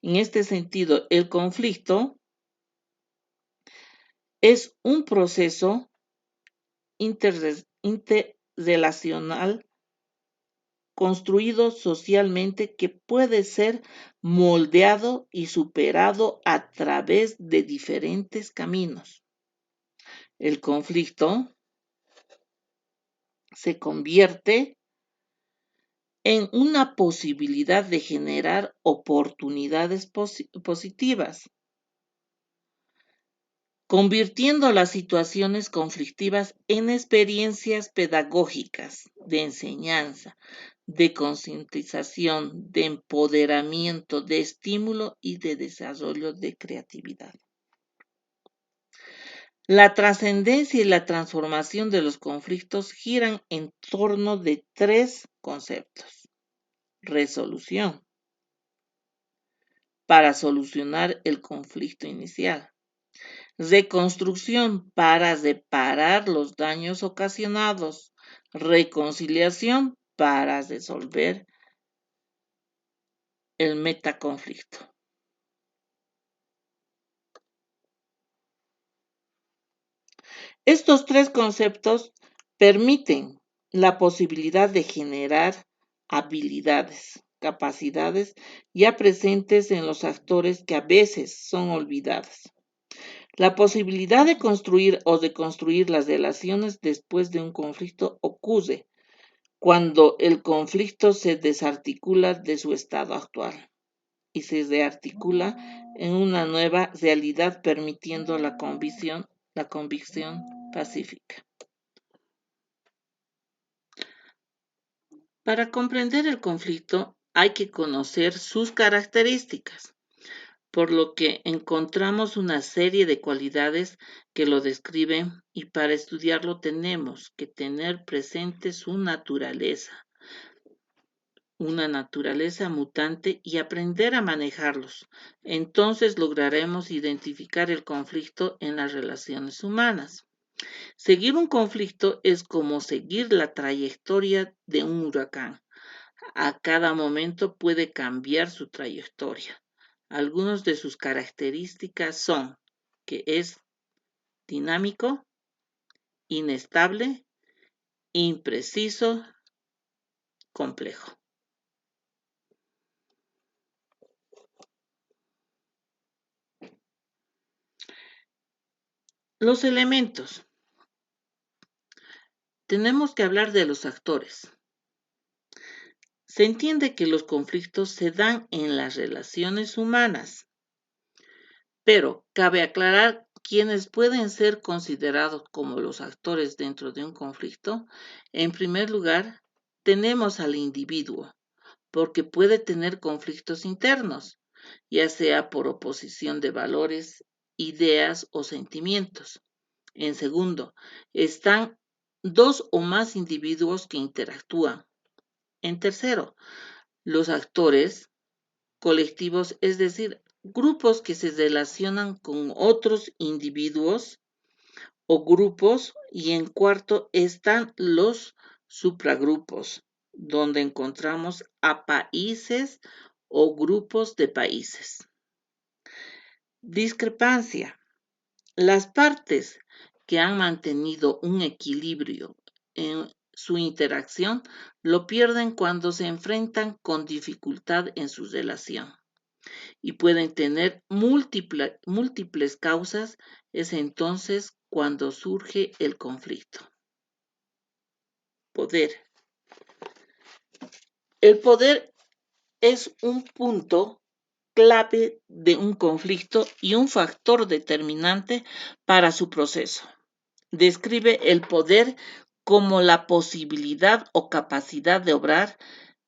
En este sentido, el conflicto es un proceso interrelacional construido socialmente que puede ser moldeado y superado a través de diferentes caminos. El conflicto se convierte en una posibilidad de generar oportunidades positivas, convirtiendo las situaciones conflictivas en experiencias pedagógicas de enseñanza, de concientización, de empoderamiento, de estímulo y de desarrollo de creatividad. La trascendencia y la transformación de los conflictos giran en torno de tres conceptos: resolución, para solucionar el conflicto inicial; reconstrucción, para reparar los daños ocasionados; reconciliación, para resolver el metaconflicto. Estos tres conceptos permiten la posibilidad de generar habilidades, capacidades ya presentes en los actores que a veces son olvidadas. La posibilidad de construir o de construir las relaciones después de un conflicto ocurre cuando el conflicto se desarticula de su estado actual y se rearticula en una nueva realidad permitiendo la convicción pacífica. Para comprender el conflicto hay que conocer sus características, por lo que encontramos una serie de cualidades que lo describen y para estudiarlo tenemos que tener presente su naturaleza, una naturaleza mutante y aprender a manejarlos. Entonces lograremos identificar el conflicto en las relaciones humanas. Seguir un conflicto es como seguir la trayectoria de un huracán. A cada momento puede cambiar su trayectoria. Algunas de sus características son que es dinámico, inestable, impreciso, complejo. Los elementos. Tenemos que hablar de los actores. Se entiende que los conflictos se dan en las relaciones humanas, pero cabe aclarar quiénes pueden ser considerados como los actores dentro de un conflicto. En primer lugar, tenemos al individuo, porque puede tener conflictos internos, ya sea por oposición de valores, ideas o sentimientos. En segundo, están dos o más individuos que interactúan. En tercero, los actores colectivos, es decir, grupos que se relacionan con otros individuos o grupos. Y en cuarto están los supragrupos, donde encontramos a países o grupos de países. Discrepancia. Las partes que han mantenido un equilibrio en su interacción lo pierden cuando se enfrentan con dificultad en su relación y pueden tener múltiples causas. Es entonces cuando surge el conflicto. Poder. El poder es un punto clave de un conflicto y un factor determinante para su proceso. Describe el poder como la posibilidad o capacidad de obrar,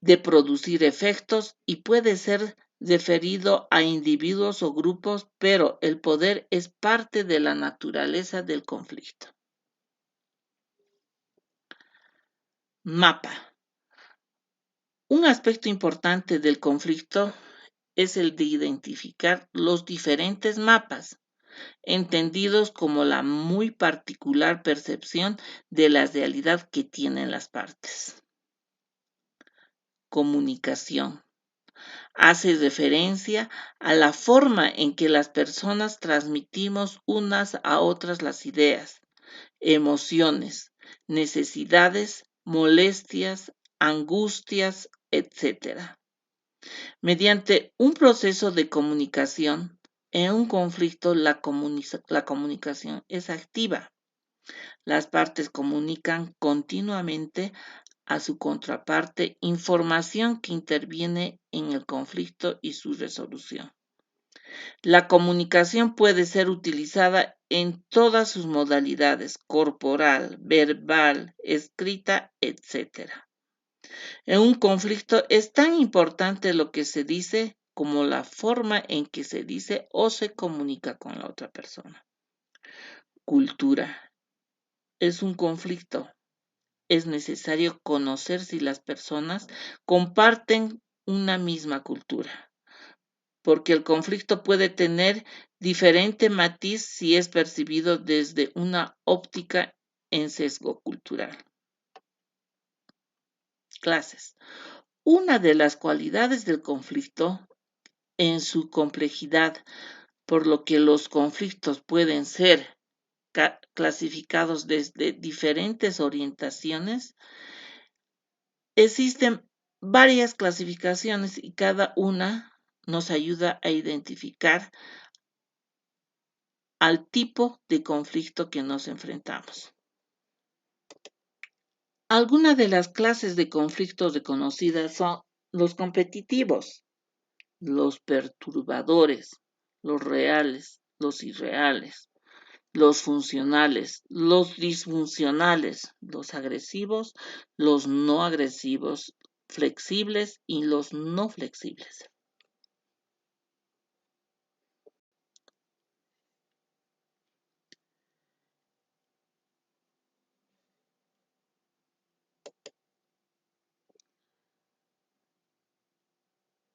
de producir efectos y puede ser referido a individuos o grupos, pero el poder es parte de la naturaleza del conflicto. Mapa. Un aspecto importante del conflicto es el de identificar los diferentes mapas, entendidos como la muy particular percepción de la realidad que tienen las partes. Comunicación. Hace referencia a la forma en que las personas transmitimos unas a otras las ideas, emociones, necesidades, molestias, angustias, etc. Mediante un proceso de comunicación, en un conflicto la comunicación es activa. Las partes comunican continuamente a su contraparte información que interviene en el conflicto y su resolución. La comunicación puede ser utilizada en todas sus modalidades: corporal, verbal, escrita, etc. En un conflicto es tan importante lo que se dice como la forma en que se dice o se comunica con la otra persona. Cultura. Es un conflicto. Es necesario conocer si las personas comparten una misma cultura, porque el conflicto puede tener diferente matiz si es percibido desde una óptica en sesgo cultural. Clases. Una de las cualidades del conflicto en su complejidad, por lo que los conflictos pueden ser clasificados desde diferentes orientaciones. Existen varias clasificaciones y cada una nos ayuda a identificar al tipo de conflicto que nos enfrentamos. Algunas de las clases de conflictos reconocidas son los competitivos, los perturbadores, los reales, los irreales, los funcionales, los disfuncionales, los agresivos, los no agresivos, flexibles y los no flexibles.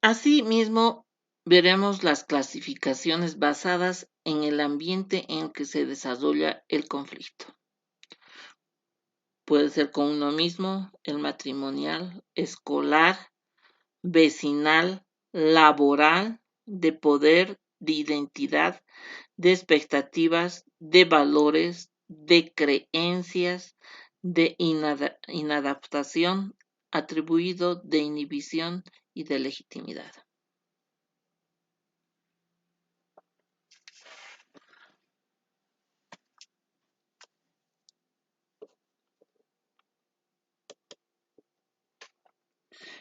Asimismo, veremos las clasificaciones basadas en el ambiente en que se desarrolla el conflicto. Puede ser con uno mismo, el matrimonial, escolar, vecinal, laboral, de poder, de identidad, de expectativas, de valores, de creencias, de inadaptación, atribuido, de inhibición y de legitimidad.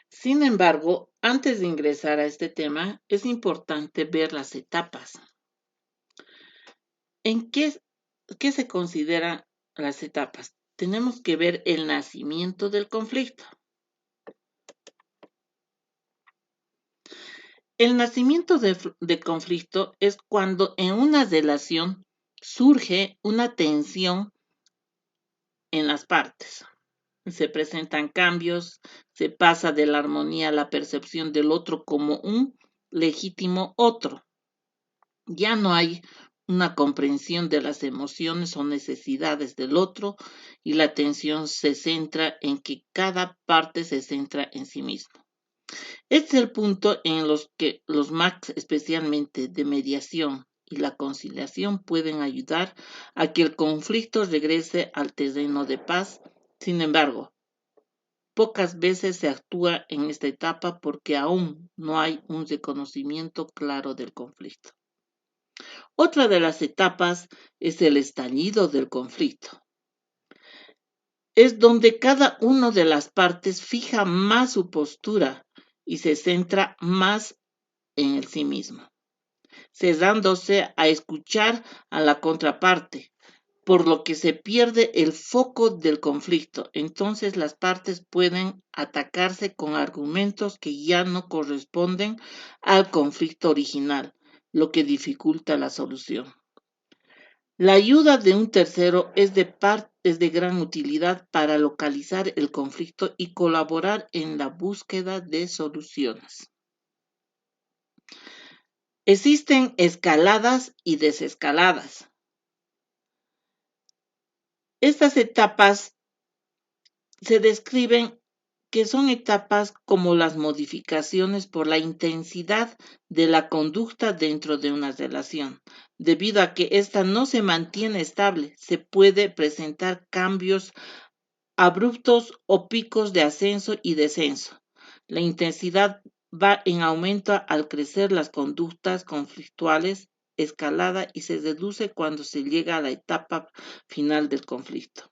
Sin embargo, antes de ingresar a este tema, es importante ver las etapas. ¿En qué se consideran las etapas? Tenemos que ver el nacimiento del conflicto. El nacimiento de conflicto es cuando en una relación surge una tensión en las partes. Se presentan cambios, se pasa de la armonía a la percepción del otro como un legítimo otro. Ya no hay una comprensión de las emociones o necesidades del otro y la atención se centra en que cada parte se centra en sí mismo. Este es el punto en los que los MACs, especialmente de mediación y la conciliación, pueden ayudar a que el conflicto regrese al terreno de paz. Sin embargo, pocas veces se actúa en esta etapa porque aún no hay un reconocimiento claro del conflicto. Otra de las etapas es el estallido del conflicto. Es donde cada una de las partes fija más su postura y se centra más en el sí mismo, cesándose a escuchar a la contraparte, por lo que se pierde el foco del conflicto. Entonces las partes pueden atacarse con argumentos que ya no corresponden al conflicto original, lo que dificulta la solución. La ayuda de un tercero es de gran utilidad para localizar el conflicto y colaborar en la búsqueda de soluciones. Existen escaladas y desescaladas. Estas etapas se describen que son etapas como las modificaciones por la intensidad de la conducta dentro de una relación. Debido a que ésta no se mantiene estable, se puede presentar cambios abruptos o picos de ascenso y descenso. La intensidad va en aumento al crecer las conductas conflictuales, escalada y se reduce cuando se llega a la etapa final del conflicto.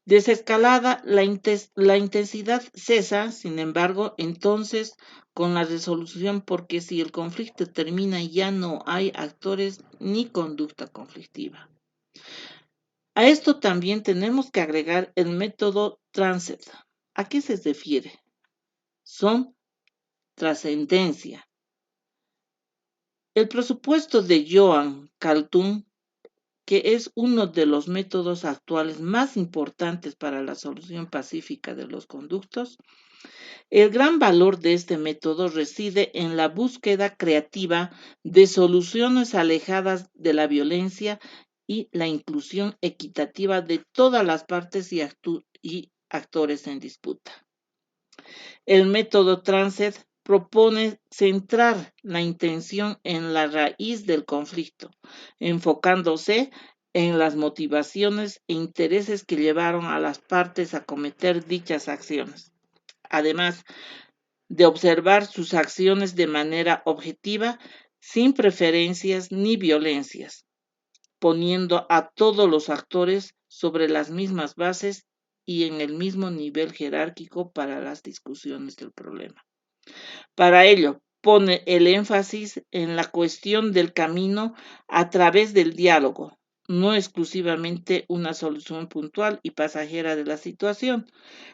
Desescalada, la intensidad cesa, sin embargo, entonces con la resolución, porque si el conflicto termina ya no hay actores ni conducta conflictiva. A esto también tenemos que agregar el método Transet. ¿A qué se refiere? Son trascendencia. El presupuesto de Joan Galtung, que es uno de los métodos actuales más importantes para la solución pacífica de los conflictos. El gran valor de este método reside en la búsqueda creativa de soluciones alejadas de la violencia y la inclusión equitativa de todas las partes y actores en disputa. El método Transet propone centrar la intención en la raíz del conflicto, enfocándose en las motivaciones e intereses que llevaron a las partes a cometer dichas acciones. Además de observar sus acciones de manera objetiva, sin preferencias ni violencias, poniendo a todos los actores sobre las mismas bases y en el mismo nivel jerárquico para las discusiones del problema. Para ello, pone el énfasis en la cuestión del camino a través del diálogo, no exclusivamente una solución puntual y pasajera de la situación.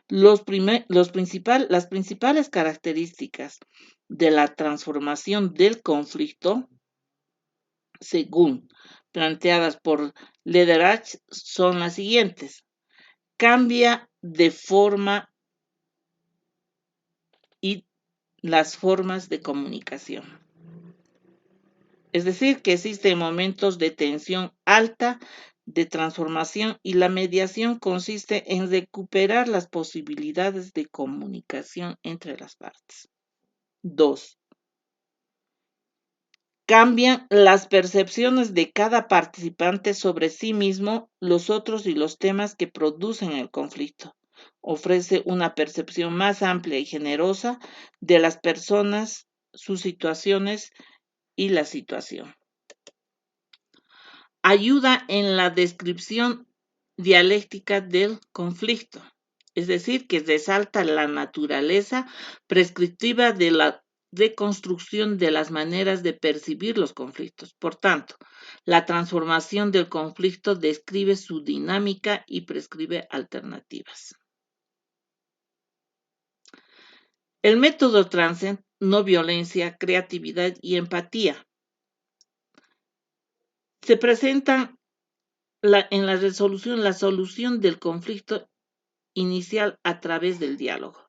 Las principales características de la transformación del conflicto, según planteadas por Lederach, son las siguientes. Cambia de forma y las formas de comunicación. Es decir, que existen momentos de tensión alta, de transformación, y la mediación consiste en recuperar las posibilidades de comunicación entre las partes. 2. Cambian las percepciones de cada participante sobre sí mismo, los otros y los temas que producen el conflicto. Ofrece una percepción más amplia y generosa de las personas, sus situaciones y la situación. Ayuda en la descripción dialéctica del conflicto, es decir, que resalta la naturaleza prescriptiva de la deconstrucción de las maneras de percibir los conflictos. Por tanto, la transformación del conflicto describe su dinámica y prescribe alternativas. El método Transcend, no violencia, creatividad y empatía, se presentan en la solución del conflicto inicial a través del diálogo.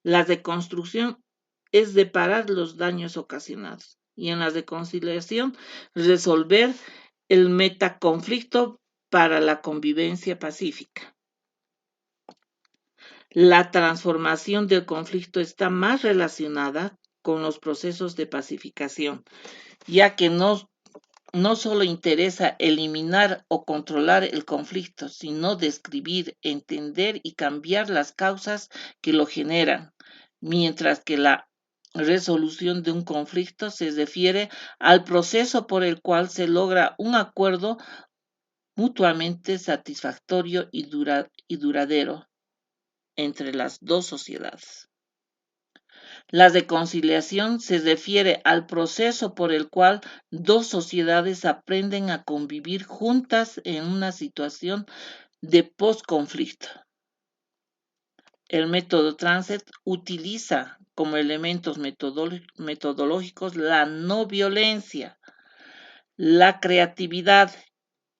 La reconstrucción es reparar los daños ocasionados y en la reconciliación resolver el metaconflicto para la convivencia pacífica. La transformación del conflicto está más relacionada con los procesos de pacificación, ya que no solo interesa eliminar o controlar el conflicto, sino describir, entender y cambiar las causas que lo generan, mientras que la resolución de un conflicto se refiere al proceso por el cual se logra un acuerdo mutuamente satisfactorio y duradero entre las dos sociedades. La reconciliación se refiere al proceso por el cual dos sociedades aprenden a convivir juntas en una situación de posconflicto. El método Transcend utiliza como elementos metodológicos la no violencia, la creatividad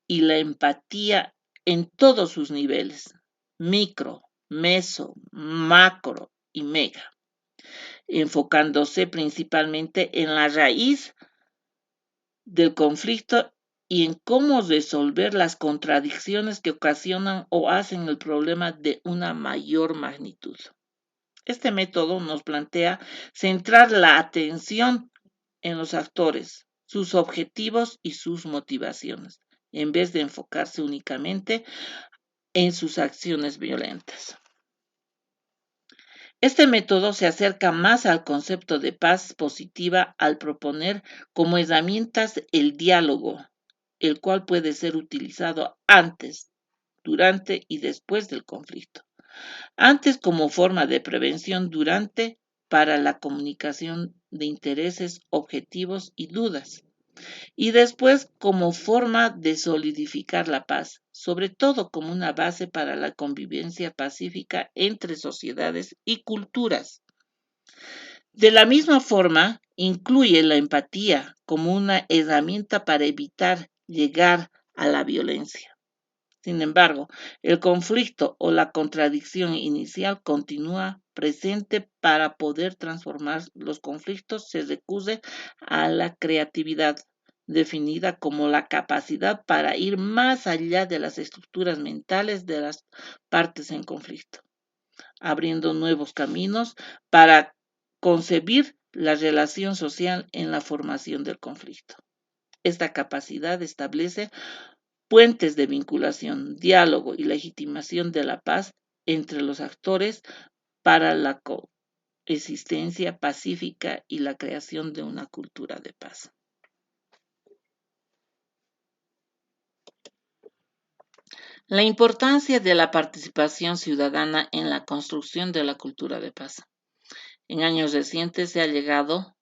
y la empatía en todos sus niveles, micro, meso, macro y mega, enfocándose principalmente en la raíz del conflicto y en cómo resolver las contradicciones que ocasionan o hacen el problema de una mayor magnitud. Este método nos plantea centrar la atención en los actores, sus objetivos y sus motivaciones, en vez de enfocarse únicamente en sus acciones violentas. Este método se acerca más al concepto de paz positiva al proponer como herramientas el diálogo, el cual puede ser utilizado antes, durante y después del conflicto. Antes como forma de prevención, durante para la comunicación de intereses, objetivos y dudas, y después como forma de solidificar la paz, sobre todo como una base para la convivencia pacífica entre sociedades y culturas. De la misma forma, incluye la empatía como una herramienta para evitar llegar a la violencia. Sin embargo, el conflicto o la contradicción inicial continúa presente. Para poder transformar los conflictos se recurre a la creatividad, definida como la capacidad para ir más allá de las estructuras mentales de las partes en conflicto, abriendo nuevos caminos para concebir la relación social en la formación del conflicto. Esta capacidad establece puentes de vinculación, diálogo y legitimación de la paz entre los actores para la coexistencia pacífica y la creación de una cultura de paz. La importancia de la participación ciudadana en la construcción de la cultura de paz. En años recientes se ha llegado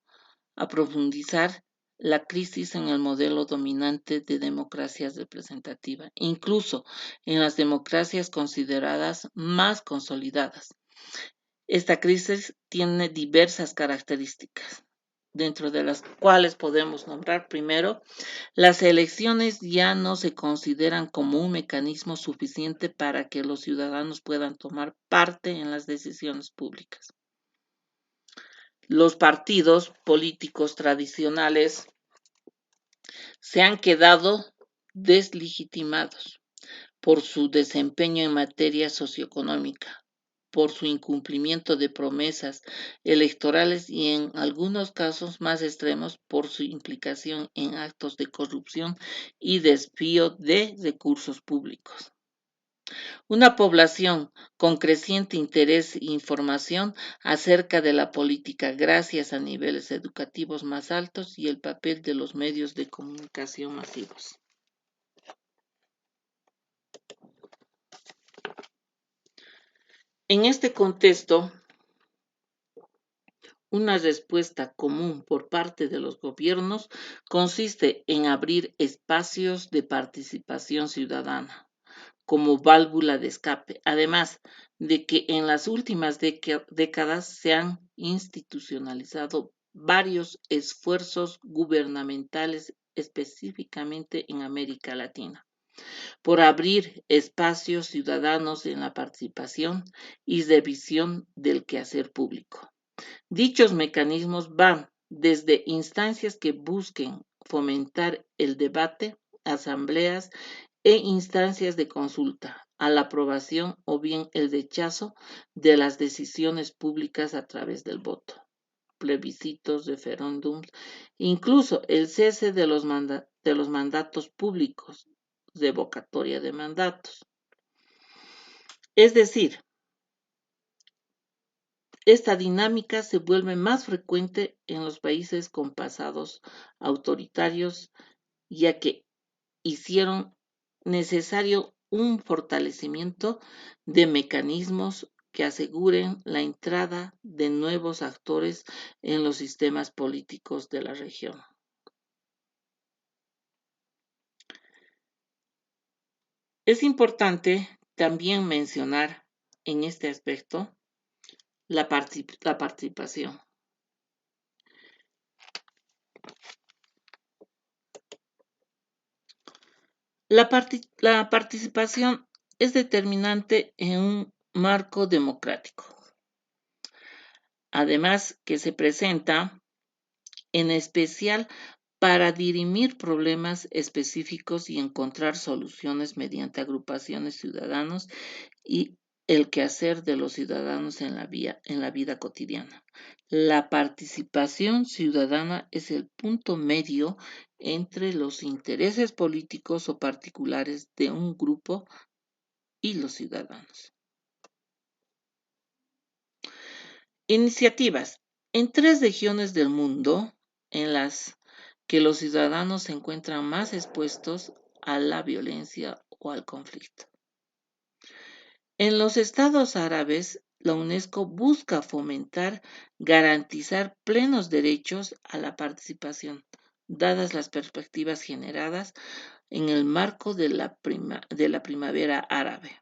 a profundizar la crisis en el modelo dominante de democracia representativa, incluso en las democracias consideradas más consolidadas. Esta crisis tiene diversas características, dentro de las cuales podemos nombrar primero, las elecciones ya no se consideran como un mecanismo suficiente para que los ciudadanos puedan tomar parte en las decisiones públicas. Los partidos políticos tradicionales se han quedado deslegitimados por su desempeño en materia socioeconómica, por su incumplimiento de promesas electorales y en algunos casos más extremos por su implicación en actos de corrupción y desvío de recursos públicos. Una población con creciente interés e información acerca de la política gracias a niveles educativos más altos y el papel de los medios de comunicación masivos. En este contexto, una respuesta común por parte de los gobiernos consiste en abrir espacios de participación ciudadana como válvula de escape, además de que en las últimas décadas se han institucionalizado varios esfuerzos gubernamentales específicamente en América Latina por abrir espacios ciudadanos en la participación y revisión del quehacer público. Dichos mecanismos van desde instancias que busquen fomentar el debate, asambleas e instancias de consulta, a la aprobación o bien el rechazo de las decisiones públicas a través del voto, plebiscitos, referéndums, incluso el cese de los mandatos públicos, revocatoria de mandatos. Es decir, esta dinámica se vuelve más frecuente en los países con pasados autoritarios, ya que hicieron necesario un fortalecimiento de mecanismos que aseguren la entrada de nuevos actores en los sistemas políticos de la región. Es importante también mencionar en este aspecto la participación. La participación es determinante en un marco democrático. Además, que se presenta en especial para dirimir problemas específicos y encontrar soluciones mediante agrupaciones ciudadanos y el quehacer de los ciudadanos en la vida cotidiana. La participación ciudadana es el punto medio entre los intereses políticos o particulares de un grupo y los ciudadanos. Iniciativas. En 3 regiones del mundo en las que los ciudadanos se encuentran más expuestos a la violencia o al conflicto. En los estados árabes, la UNESCO busca fomentar, garantizar plenos derechos a la participación, dadas las perspectivas generadas en el marco de la primavera árabe.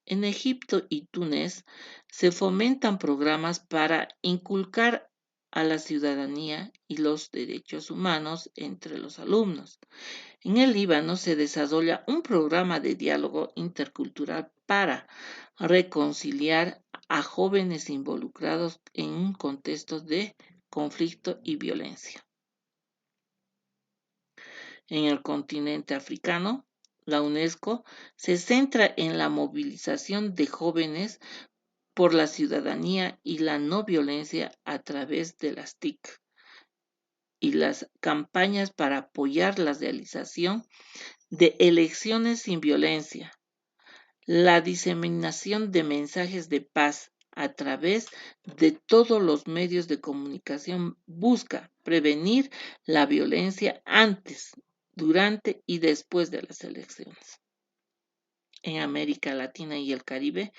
En Egipto y Túnez se fomentan programas para inculcar a la ciudadanía y los derechos humanos entre los alumnos. En el Líbano se desarrolla un programa de diálogo intercultural para reconciliar a jóvenes involucrados en un contexto de conflicto y violencia. En el continente africano, la UNESCO se centra en la movilización de jóvenes por la ciudadanía y la no violencia a través de las TIC y las campañas para apoyar la realización de elecciones sin violencia. La diseminación de mensajes de paz a través de todos los medios de comunicación busca prevenir la violencia antes, durante y después de las elecciones. En América Latina y el Caribe,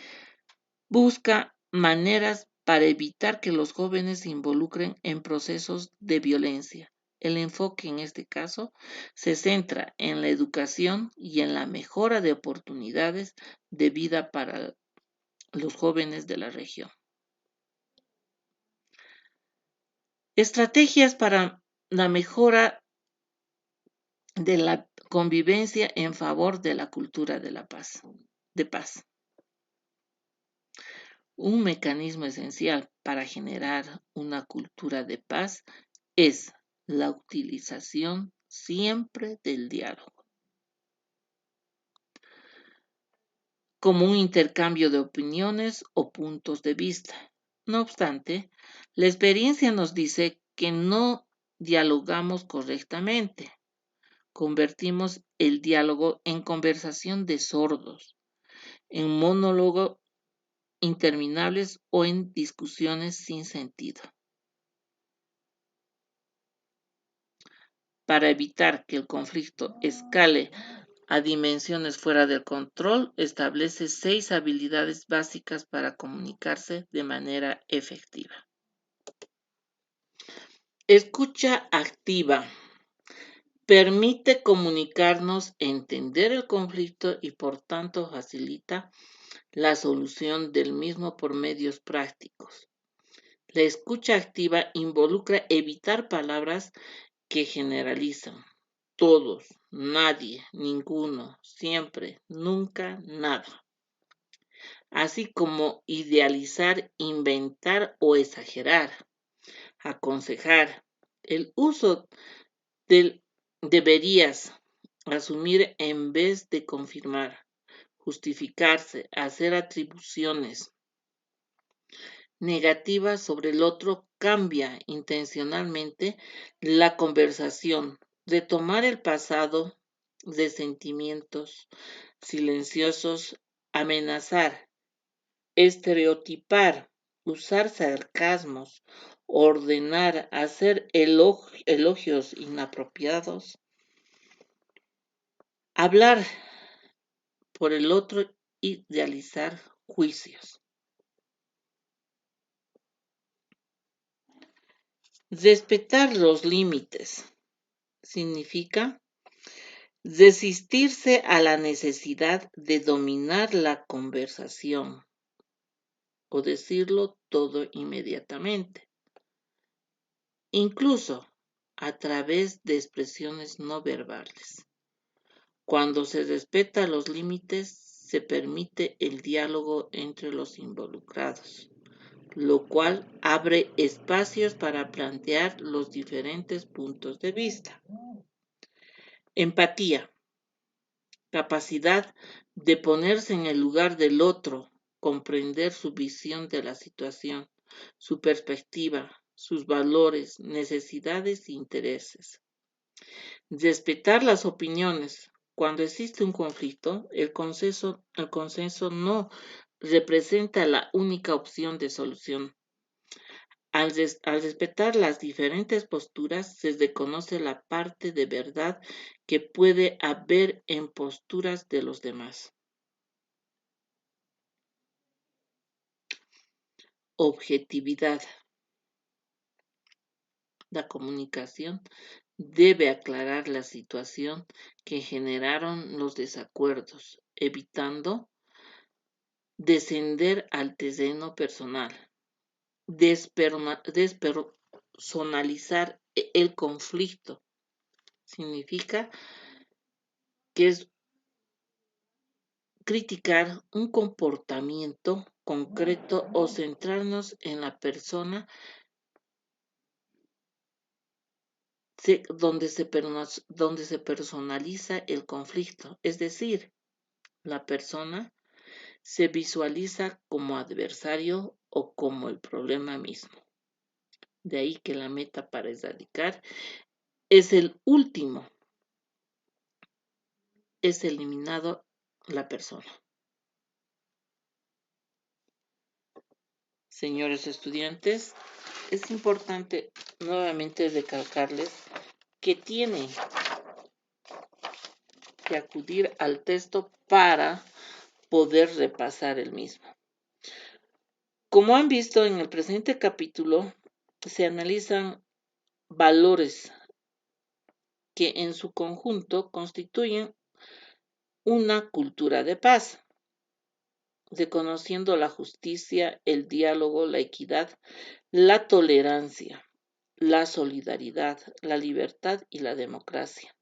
busca maneras para evitar que los jóvenes se involucren en procesos de violencia. El enfoque en este caso se centra en la educación y en la mejora de oportunidades de vida para los jóvenes de la región. Estrategias para la mejora de la convivencia en favor de la cultura de la paz, de paz. Un mecanismo esencial para generar una cultura de paz es la utilización siempre del diálogo, como un intercambio de opiniones o puntos de vista. No obstante, la experiencia nos dice que no dialogamos correctamente. Convertimos el diálogo en conversación de sordos, en monólogo interminables o en discusiones sin sentido. Para evitar que el conflicto escale a dimensiones fuera del control, establece 6 habilidades básicas para comunicarse de manera efectiva. Escucha activa. Permite comunicarnos, entender el conflicto y por tanto facilita la solución del mismo por medios prácticos. La escucha activa involucra evitar palabras que generalizan. Todos, nadie, ninguno, siempre, nunca, nada. Así como idealizar, inventar o exagerar. Aconsejar. El uso del deberías asumir en vez de confirmar. Justificarse, hacer atribuciones negativas sobre el otro cambia intencionalmente la conversación, retomar el pasado de sentimientos silenciosos, amenazar, estereotipar, usar sarcasmos, ordenar, hacer elogios inapropiados, hablar por el otro y realizar juicios. Respetar los límites significa resistirse a la necesidad de dominar la conversación o decirlo todo inmediatamente, incluso a través de expresiones no verbales. Cuando se respeta los límites, se permite el diálogo entre los involucrados, lo cual abre espacios para plantear los diferentes puntos de vista. Empatía, capacidad de ponerse en el lugar del otro, comprender su visión de la situación, su perspectiva, sus valores, necesidades e intereses. Respetar las opiniones. Cuando existe un conflicto, el consenso no representa la única opción de solución. Al respetar las diferentes posturas, se reconoce la parte de verdad que puede haber en posturas de los demás. Objetividad. La comunicación debe aclarar la situación que generaron los desacuerdos, evitando descender al terreno personal, despersonalizar el conflicto. Significa que es criticar un comportamiento concreto o centrarnos en la persona donde se personaliza el conflicto. Es decir, la persona se visualiza como adversario o como el problema mismo. De ahí que la meta para erradicar es el último es eliminado la persona. Señores estudiantes, es importante nuevamente recalcarles que tienen que acudir al texto para poder repasar el mismo. Como han visto en el presente capítulo, se analizan valores que en su conjunto constituyen una cultura de paz, reconociendo la justicia, el diálogo, la equidad, la tolerancia, la solidaridad, la libertad y la democracia,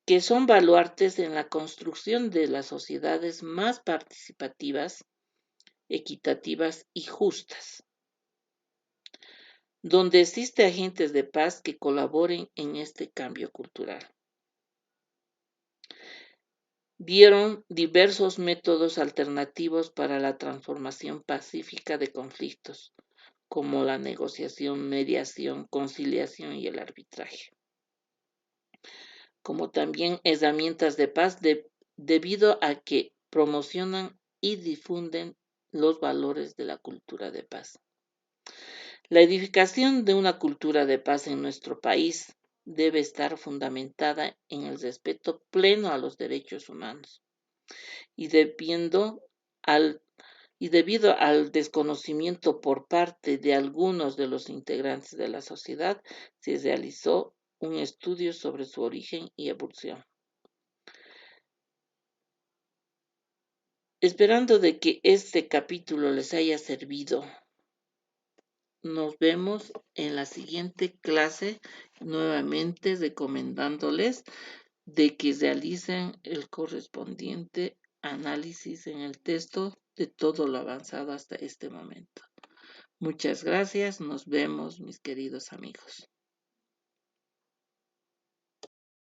que son baluartes en la construcción de las sociedades más participativas, equitativas y justas, donde existe agentes de paz que colaboren en este cambio cultural. Vieron diversos métodos alternativos para la transformación pacífica de conflictos, como la negociación, mediación, conciliación y el arbitraje, como también herramientas de paz debido a que promocionan y difunden los valores de la cultura de paz. La edificación de una cultura de paz en nuestro país debe estar fundamentada en el respeto pleno a los derechos humanos y debido al desconocimiento por parte de algunos de los integrantes de la sociedad, se realizó un estudio sobre su origen y evolución. Esperando de que este capítulo les haya servido, nos vemos en la siguiente clase, nuevamente recomendándoles de que realicen el correspondiente análisis en el texto de todo lo avanzado hasta este momento. Muchas gracias, nos vemos, mis queridos amigos.